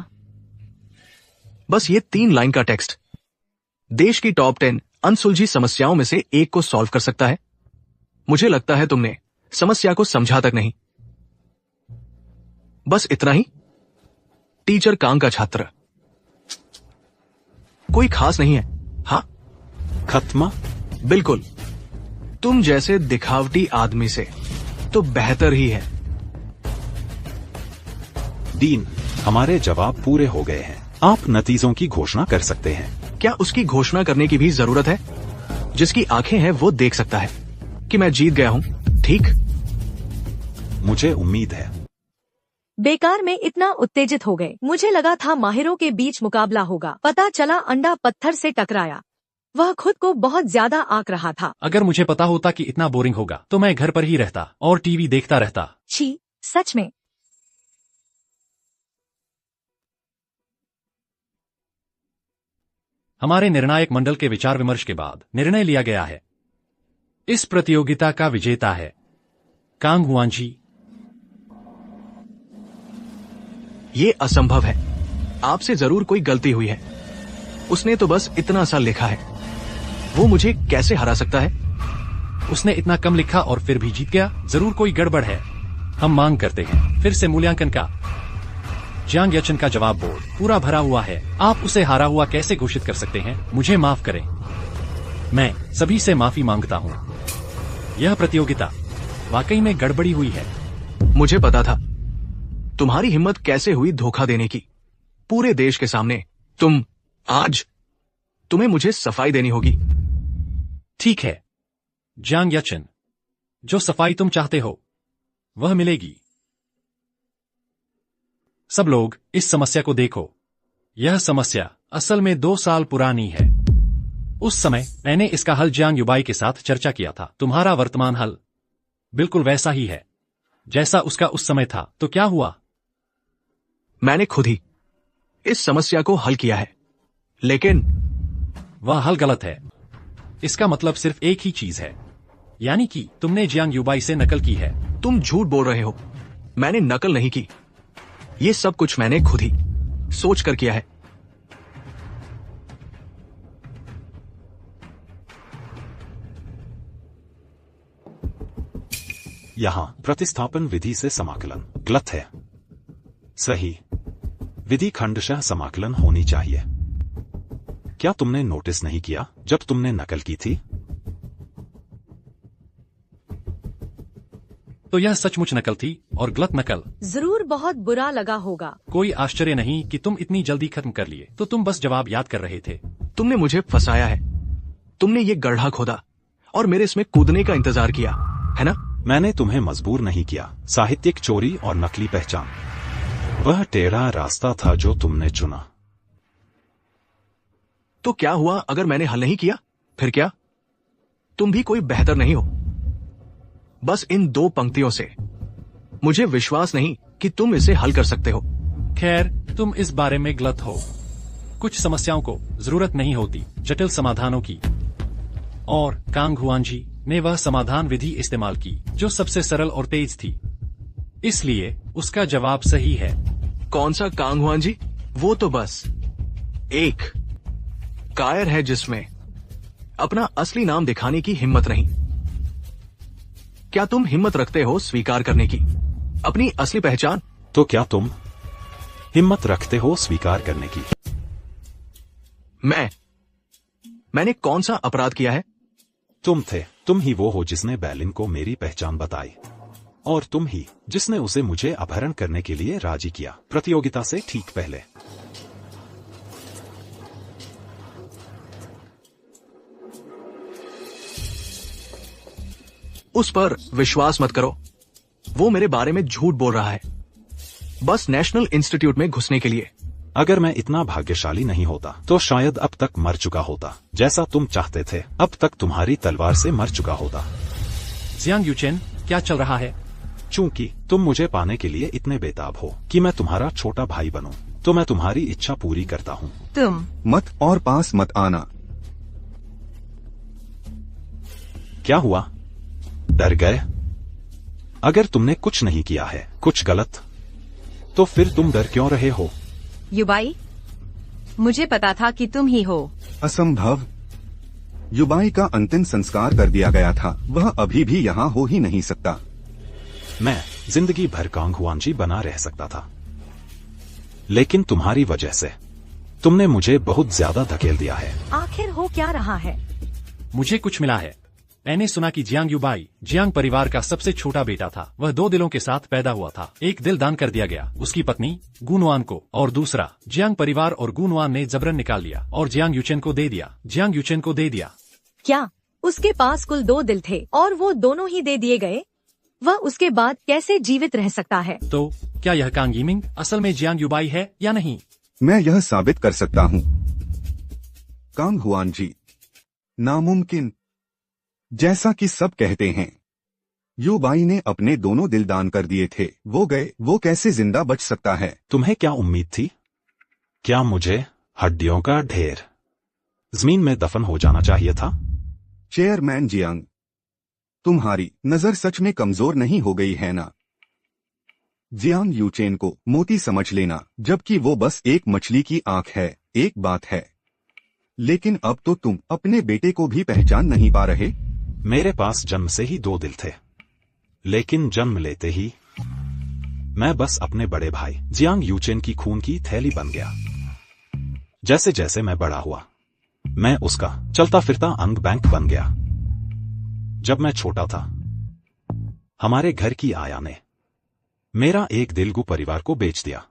बस ये 3 लाइन का टेक्स्ट देश की टॉप 10 अनसुलझी समस्याओं में से एक को सॉल्व कर सकता है। मुझे लगता है तुमने समस्या को समझा तक नहीं। बस इतना ही। टीचर कांग का छात्र कोई खास नहीं है। हाँ, खत्म। बिल्कुल, तुम जैसे दिखावटी आदमी से तो बेहतर ही है। डीन, हमारे जवाब पूरे हो गए हैं। आप नतीजों की घोषणा कर सकते हैं। क्या उसकी घोषणा करने की भी जरूरत है? जिसकी आंखें हैं वो देख सकता है कि मैं जीत गया हूं, ठीक? मुझे उम्मीद है। बेकार में इतना उत्तेजित हो गए। मुझे लगा था माहिरों के बीच मुकाबला होगा। पता चला अंडा पत्थर से टकराया। वह खुद को बहुत ज्यादा आंक रहा था। अगर मुझे पता होता कि इतना बोरिंग होगा तो मैं घर पर ही रहता और टीवी देखता रहता। छी, सच में। हमारे निर्णायक मंडल के विचार विमर्श के बाद निर्णय लिया गया है। इस प्रतियोगिता का विजेता है कांग हुआनजी। ये असंभव है। आपसे जरूर कोई गलती हुई है। उसने तो बस इतना सा लिखा है। वो मुझे कैसे हरा सकता है? उसने इतना कम लिखा और फिर भी जीत गया। जरूर कोई गड़बड़ है। हम मांग करते हैं फिर से मूल्यांकन का। जियांग यूचन का जवाब बोर्ड पूरा भरा हुआ है। आप उसे हारा हुआ कैसे घोषित कर सकते हैं? मुझे माफ करें। मैं सभी से माफी मांगता हूं। यह प्रतियोगिता वाकई में गड़बड़ी हुई है। मुझे पता था। तुम्हारी हिम्मत कैसे हुई धोखा देने की? पूरे देश के सामने आज तुम्हें मुझे सफाई देनी होगी। ठीक है जियांग यूचन, जो सफाई तुम चाहते हो वह मिलेगी। सब लोग इस समस्या को देखो। यह समस्या असल में 2 साल पुरानी है। उस समय मैंने इसका हल जियांग युबाई के साथ चर्चा किया था। तुम्हारा वर्तमान हल बिल्कुल वैसा ही है जैसा उसका उस समय था। तो क्या हुआ? मैंने खुद ही इस समस्या को हल किया है, लेकिन वह हल गलत है। इसका मतलब सिर्फ एक ही चीज है, यानी कि तुमने जियांग युबाई से नकल की है। तुम झूठ बोल रहे हो। मैंने नकल नहीं की। ये सब कुछ मैंने खुद ही सोच कर किया है। यहां प्रतिस्थापन विधि से समाकलन गलत है। सही विधि खंडशः समाकलन होनी चाहिए। क्या तुमने नोटिस नहीं किया जब तुमने नकल की थी? तो यह सचमुच नकल थी और गलत नकल। जरूर बहुत बुरा लगा होगा। कोई आश्चर्य नहीं कि तुम इतनी जल्दी खत्म कर लिए। तो तुम बस जवाब याद कर रहे थे। तुमने मुझे फंसाया है। तुमने ये गड्ढा खोदा और मेरे इसमें कूदने का इंतजार किया, है ना? मैंने तुम्हें मजबूर नहीं किया। साहित्यिक चोरी और नकली पहचान, वह टेढ़ा रास्ता था जो तुमने चुना। तो क्या हुआ अगर मैंने हल नहीं किया? फिर क्या? तुम भी कोई बेहतर नहीं हो। बस इन 2 पंक्तियों से मुझे विश्वास नहीं कि तुम इसे हल कर सकते हो। खैर, तुम इस बारे में गलत हो। कुछ समस्याओं को जरूरत नहीं होती जटिल समाधानों की, और कांग हुआनजी ने वह समाधान विधि इस्तेमाल की जो सबसे सरल और तेज थी। इसलिए उसका जवाब सही है। कौन सा कांग हुआनजी? वो तो बस एक कायर है जिसमें अपना असली नाम दिखाने की हिम्मत नहीं। क्या तुम हिम्मत रखते हो स्वीकार करने की अपनी असली पहचान? तो क्या तुम हिम्मत रखते हो स्वीकार करने की? मैंने कौन सा अपराध किया है? तुम ही वो हो जिसने बैलिन को मेरी पहचान बताई, और तुम ही जिसने उसे मुझे अपहरण करने के लिए राजी किया प्रतियोगिता से ठीक पहले। उस पर विश्वास मत करो, वो मेरे बारे में झूठ बोल रहा है, बस नेशनल इंस्टीट्यूट में घुसने के लिए। अगर मैं इतना भाग्यशाली नहीं होता तो शायद अब तक मर चुका होता, जैसा तुम चाहते थे। अब तक तुम्हारी तलवार से मर चुका होता। जियांग यूचेन, क्या चल रहा है? चूंकि तुम मुझे पाने के लिए इतने बेताब हो कि मैं तुम्हारा छोटा भाई बनूं, तो मैं तुम्हारी इच्छा पूरी करता हूँ। तुम मत और पास मत आना। क्या हुआ? डर गए? अगर तुमने कुछ नहीं किया है, कुछ गलत, तो फिर तुम डर क्यों रहे हो? युबाई, मुझे पता था कि तुम ही हो। असंभव। युबाई का अंतिम संस्कार कर दिया गया था, वह अभी भी यहाँ हो ही नहीं सकता। मैं जिंदगी भर कांग हुआनजी बना रह सकता था, लेकिन तुम्हारी वजह से तुमने मुझे बहुत ज्यादा धकेल दिया है। आखिर हो क्या रहा है? मुझे कुछ मिला है। मैंने सुना कि जियांग युबाई जियांग परिवार का सबसे छोटा बेटा था। वह 2 दिलों के साथ पैदा हुआ था। एक दिल दान कर दिया गया उसकी पत्नी गुनवान को, और दूसरा जियांग परिवार और गुनवान ने जबरन निकाल लिया और जियांग यूचेन को दे दिया। जियांग यूचेन को दे दिया। क्या उसके पास कुल 2 दिल थे और वो दोनों ही दे दिए गए? वह उसके बाद कैसे जीवित रह सकता है? तो क्या यह कांग यिमिंग असल में जियांग युबाई है या नहीं? मैं यह साबित कर सकता हूँ। कांग हुआनजी नामुमकिन, जैसा कि सब कहते हैं। युबाई ने अपने दोनों दिल दान कर दिए थे, वो गए, वो कैसे जिंदा बच सकता है? तुम्हें क्या उम्मीद थी? क्या मुझे हड्डियों का ढेर जमीन में दफन हो जाना चाहिए था? चेयरमैन जियांग, तुम्हारी नजर सच में कमजोर नहीं हो गई है ना? जियांग यूचेन को मोती समझ लेना, जबकि वो बस एक मछली की आंख है, एक बात है। लेकिन अब तो तुम अपने बेटे को भी पहचान नहीं पा रहे। मेरे पास जन्म से ही 2 दिल थे, लेकिन जन्म लेते ही मैं बस अपने बड़े भाई जियांग यूचेन की खून की थैली बन गया। जैसे जैसे मैं बड़ा हुआ, मैं उसका चलता फिरता अंग बैंक बन गया। जब मैं छोटा था, हमारे घर की आया ने मेरा एक दिल गु परिवार को बेच दिया,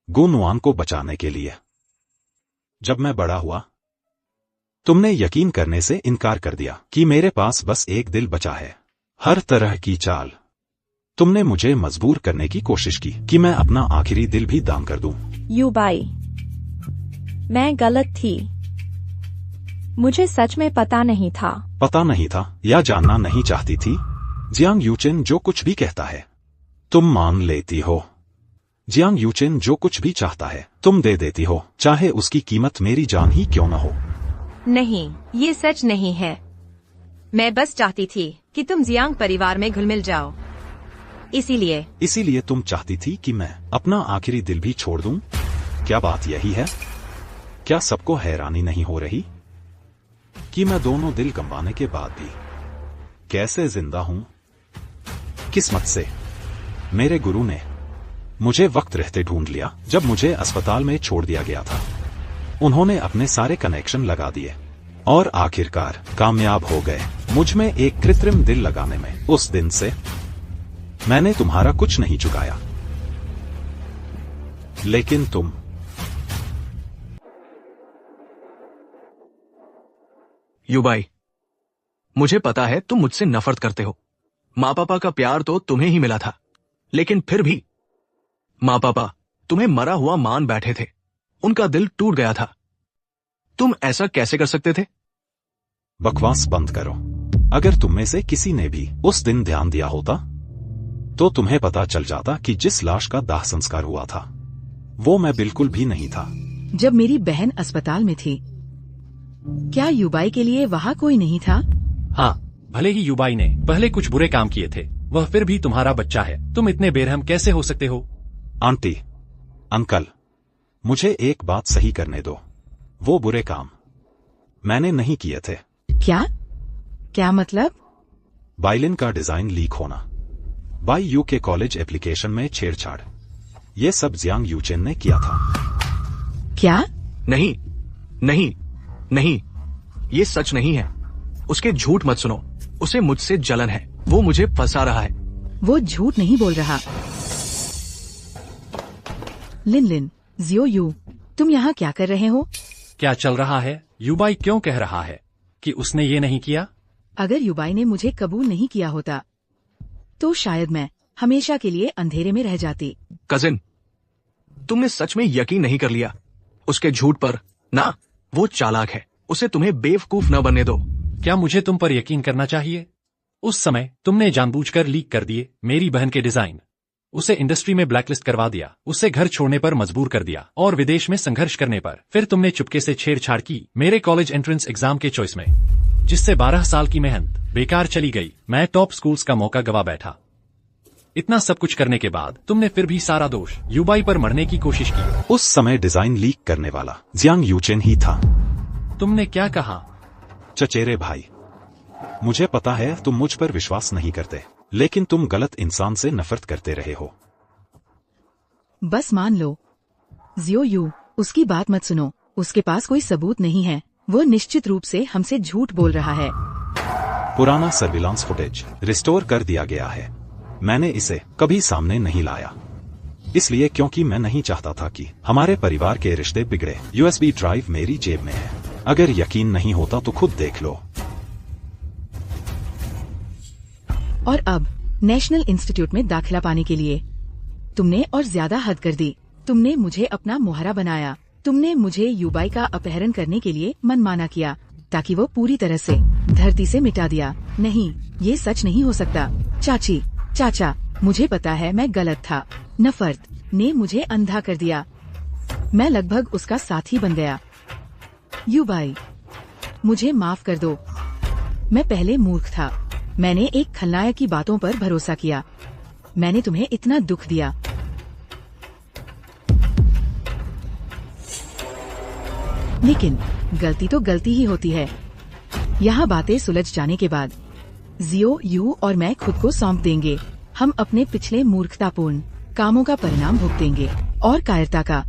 गुनवान को बचाने के लिए। जब मैं बड़ा हुआ, तुमने यकीन करने से इनकार कर दिया कि मेरे पास बस एक दिल बचा है। हर तरह की चाल तुमने मुझे मजबूर करने की कोशिश की कि मैं अपना आखिरी दिल भी दान कर दूं। युबाई, मैं गलत थी। मुझे सच में पता नहीं था। पता नहीं था या जानना नहीं चाहती थी? जियांग यूचेन जो कुछ भी कहता है तुम मान लेती हो। जियांग यूचेन जो कुछ भी चाहता है तुम दे देती हो, चाहे उसकी कीमत मेरी जान ही क्यों न हो। नहीं, ये सच नहीं है। मैं बस चाहती थी कि तुम जियांग परिवार में घुल मिल जाओ। इसीलिए तुम चाहती थी कि मैं अपना आखिरी दिल भी छोड़ दूं? क्या बात यही है? क्या सबको हैरानी नहीं हो रही कि मैं दोनों दिल गंवाने के बाद भी कैसे जिंदा हूं? किस्मत से मेरे गुरु ने मुझे वक्त रहते ढूंढ लिया। जब मुझे अस्पताल में छोड़ दिया गया था, उन्होंने अपने सारे कनेक्शन लगा दिए और आखिरकार कामयाब हो गए मुझ में एक कृत्रिम दिल लगाने में। उस दिन से मैंने तुम्हारा कुछ नहीं चुकाया, लेकिन तुम युबाई, मुझे पता है तुम मुझसे नफरत करते हो। माँ पापा का प्यार तो तुम्हें ही मिला था, लेकिन फिर भी माँ पापा तुम्हें मरा हुआ मान बैठे थे। उनका दिल टूट गया था। तुम ऐसा कैसे कर सकते थे? बकवास बंद करो। अगर तुम में से किसी ने भी उस दिन ध्यान दिया होता, तो तुम्हें पता चल जाता कि जिस लाश का दाह संस्कार हुआ था, वो मैं बिल्कुल भी नहीं था। जब मेरी बहन अस्पताल में थी, क्या युबाई के लिए वहाँ कोई नहीं था? हाँ, भले ही युबाई ने पहले कुछ बुरे काम किए थे, वह फिर भी तुम्हारा बच्चा है। तुम इतने बेरहम कैसे हो सकते हो? आंटी, अंकल, मुझे एक बात सही करने दो। वो बुरे काम मैंने नहीं किए थे। क्या मतलब? वायलिन का डिजाइन लीक होना, बाई यू के कॉलेज एप्लीकेशन में छेड़छाड़, ये सब जियांग यूचेन ने किया था। क्या? नहीं नहीं नहीं, ये सच नहीं है। उसके झूठ मत सुनो, उसे मुझसे जलन है, वो मुझे फंसा रहा है। वो झूठ नहीं बोल रहा। लिन लिन, जियो यू, तुम यहाँ क्या कर रहे हो? क्या चल रहा है? युबाई क्यों कह रहा है कि उसने ये नहीं किया? अगर युबाई ने मुझे कबूल नहीं किया होता तो शायद मैं हमेशा के लिए अंधेरे में रह जाती। कजिन, तुमने सच में यकीन नहीं कर लिया उसके झूठ पर? ना, वो चालाक है, उसे तुम्हें बेवकूफ न बनने दो। क्या मुझे तुम पर यकीन करना चाहिए? उस समय तुमने जानबूझकर लीक कर दिए मेरी बहन के डिजाइन, उसे इंडस्ट्री में ब्लैकलिस्ट करवा दिया, उसे घर छोड़ने पर मजबूर कर दिया और विदेश में संघर्ष करने पर। फिर तुमने चुपके से छेड़छाड़ की मेरे कॉलेज एंट्रेंस एग्जाम के चॉइस में, जिससे 12 साल की मेहनत बेकार चली गई। मैं टॉप स्कूल्स का मौका गवा बैठा। इतना सब कुछ करने के बाद तुमने फिर भी सारा दोष युबाई पर मरने की कोशिश की। उस समय डिजाइन लीक करने वाला जियांग यूचेन ही था। तुमने क्या कहा? चचेरे भाई, मुझे पता है तुम मुझ पर विश्वास नहीं करते, लेकिन तुम गलत इंसान से नफरत करते रहे हो। बस मान लो जियो यू, उसकी बात मत सुनो, उसके पास कोई सबूत नहीं है, वो निश्चित रूप से हमसे झूठ बोल रहा है। पुराना सर्विलांस फुटेज रिस्टोर कर दिया गया है। मैंने इसे कभी सामने नहीं लाया, इसलिए क्योंकि मैं नहीं चाहता था कि हमारे परिवार के रिश्ते बिगड़े। यूएसबी ड्राइव मेरी जेब में है, अगर यकीन नहीं होता तो खुद देख लो। और अब नेशनल इंस्टीट्यूट में दाखिला पाने के लिए तुमने और ज्यादा हद कर दी। तुमने मुझे अपना मोहरा बनाया, तुमने मुझे युबाई का अपहरण करने के लिए मनमाना किया ताकि वो पूरी तरह से धरती से मिटा दिया। नहीं, ये सच नहीं हो सकता। चाची, चाचा, मुझे पता है मैं गलत था। नफरत ने मुझे अंधा कर दिया, मैं लगभग उसका साथी बन गया। युबाई, मुझे माफ कर दो, मैं पहले मूर्ख था। मैंने एक खलनायक की बातों पर भरोसा किया, मैंने तुम्हें इतना दुख दिया। लेकिन गलती तो गलती ही होती है। यहाँ बातें सुलझ जाने के बाद जियो यू और मैं खुद को सौंप देंगे। हम अपने पिछले मूर्खतापूर्ण कामों का परिणाम भुगतेंगे और कायरता का।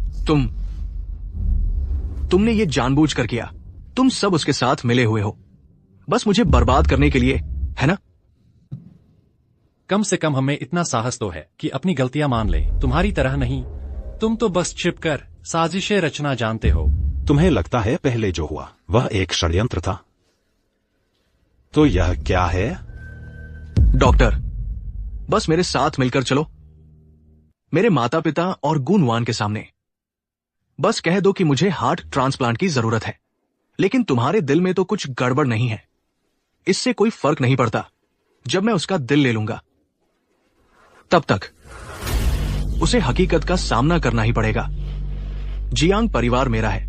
तुमने ये जानबूझकर किया। तुम सब उसके साथ मिले हुए हो, बस मुझे बर्बाद करने के लिए, है ना? कम से कम हमें इतना साहस तो है कि अपनी गलतियां मान ले। तुम्हारी तरह नहीं, तुम तो बस छिपकर साजिशें रचना जानते हो। तुम्हें लगता है पहले जो हुआ वह एक षड्यंत्र था? तो यह क्या है? डॉक्टर, बस मेरे साथ मिलकर चलो, मेरे माता पिता और गुनवान के सामने। बस कह दो कि मुझे हार्ट ट्रांसप्लांट की जरूरत है, लेकिन तुम्हारे दिल में तो कुछ गड़बड़ नहीं है। इससे कोई फर्क नहीं पड़ता, जब मैं उसका दिल ले लूंगा तब तक उसे हकीकत का सामना करना ही पड़ेगा। जियांग परिवार मेरा है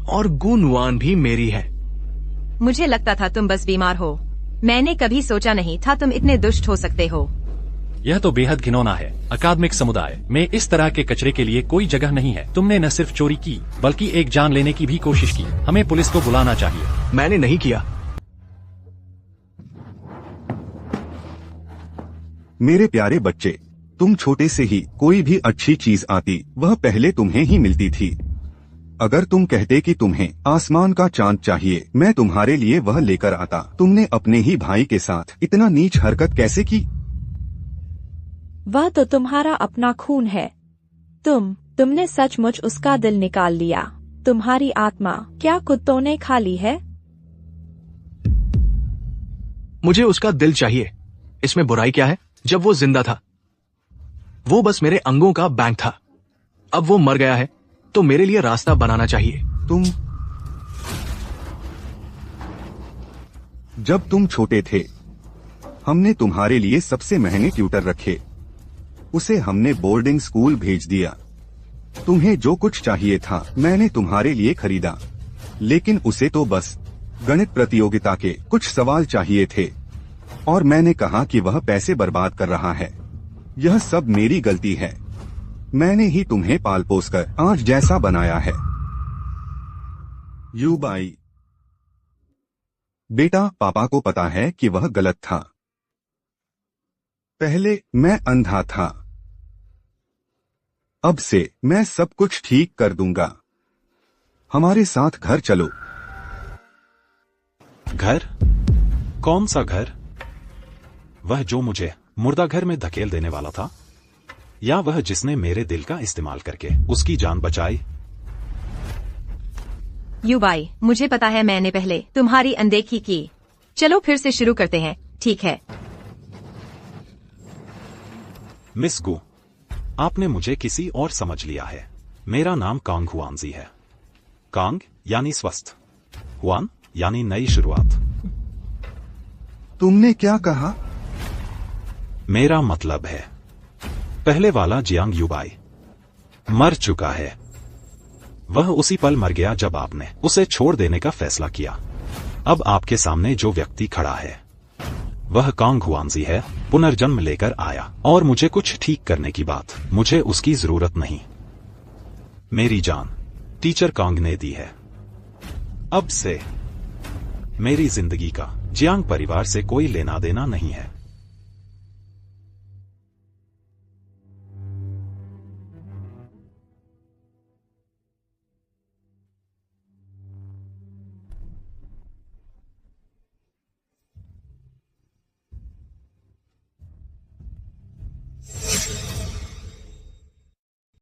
और गुनवान भी मेरी है। मुझे लगता था तुम बस बीमार हो। मैंने कभी सोचा नहीं था तुम इतने दुष्ट हो सकते हो। यह तो बेहद घिनौना है। अकादमिक समुदाय में इस तरह के कचरे के लिए कोई जगह नहीं है। तुमने न सिर्फ चोरी की बल्कि एक जान लेने की भी कोशिश की। हमें पुलिस को बुलाना चाहिए। मैंने नहीं किया। मेरे प्यारे बच्चे, तुम छोटे से ही कोई भी अच्छी चीज आती वह पहले तुम्हें ही मिलती थी। अगर तुम कहते कि तुम्हें आसमान का चांद चाहिए, मैं तुम्हारे लिए वह लेकर आता। तुमने अपने ही भाई के साथ इतना नीच हरकत कैसे की? वह तो तुम्हारा अपना खून है। तुमने सचमुच उसका दिल निकाल लिया। तुम्हारी आत्मा क्या कुत्तों ने खा ली है? मुझे उसका दिल चाहिए, इसमें बुराई क्या है? जब वो जिंदा था वो बस मेरे अंगों का बैंक था। अब वो मर गया है तो मेरे लिए रास्ता बनाना चाहिए। जब तुम छोटे थे हमने तुम्हारे लिए सबसे महंगे ट्यूटर रखे, उसे हमने बोर्डिंग स्कूल भेज दिया। तुम्हें जो कुछ चाहिए था मैंने तुम्हारे लिए खरीदा, लेकिन उसे तो बस गणित प्रतियोगिता के कुछ सवाल चाहिए थे और मैंने कहा कि वह पैसे बर्बाद कर रहा है। यह सब मेरी गलती है। मैंने ही तुम्हें पाल पोस कर आज जैसा बनाया है। युबाई, बेटा, पापा को पता है कि वह गलत था। पहले मैं अंधा था, अब से मैं सब कुछ ठीक कर दूंगा। हमारे साथ घर चलो। घर? कौन सा घर? वह जो मुझे मुर्दा घर में धकेल देने वाला था, या वह जिसने मेरे दिल का इस्तेमाल करके उसकी जान बचाई? युबाई, मुझे पता है मैंने पहले तुम्हारी अनदेखी की। चलो फिर से शुरू करते हैं, ठीक है? मिस गु, आपने मुझे किसी और समझ लिया है। मेरा नाम कांग हुआनजी है। कांग यानी स्वस्थ, हुआन यानी नई शुरुआत। तुमने क्या कहा? मेरा मतलब है, पहले वाला जियांग युबाई मर चुका है। वह उसी पल मर गया जब आपने उसे छोड़ देने का फैसला किया। अब आपके सामने जो व्यक्ति खड़ा है वह कांग हुआनजी है, पुनर्जन्म लेकर आया, और मुझे कुछ ठीक करने की बात मुझे उसकी जरूरत नहीं। मेरी जान टीचर कांग ने दी है। अब से मेरी जिंदगी का जियांग परिवार से कोई लेना देना नहीं है।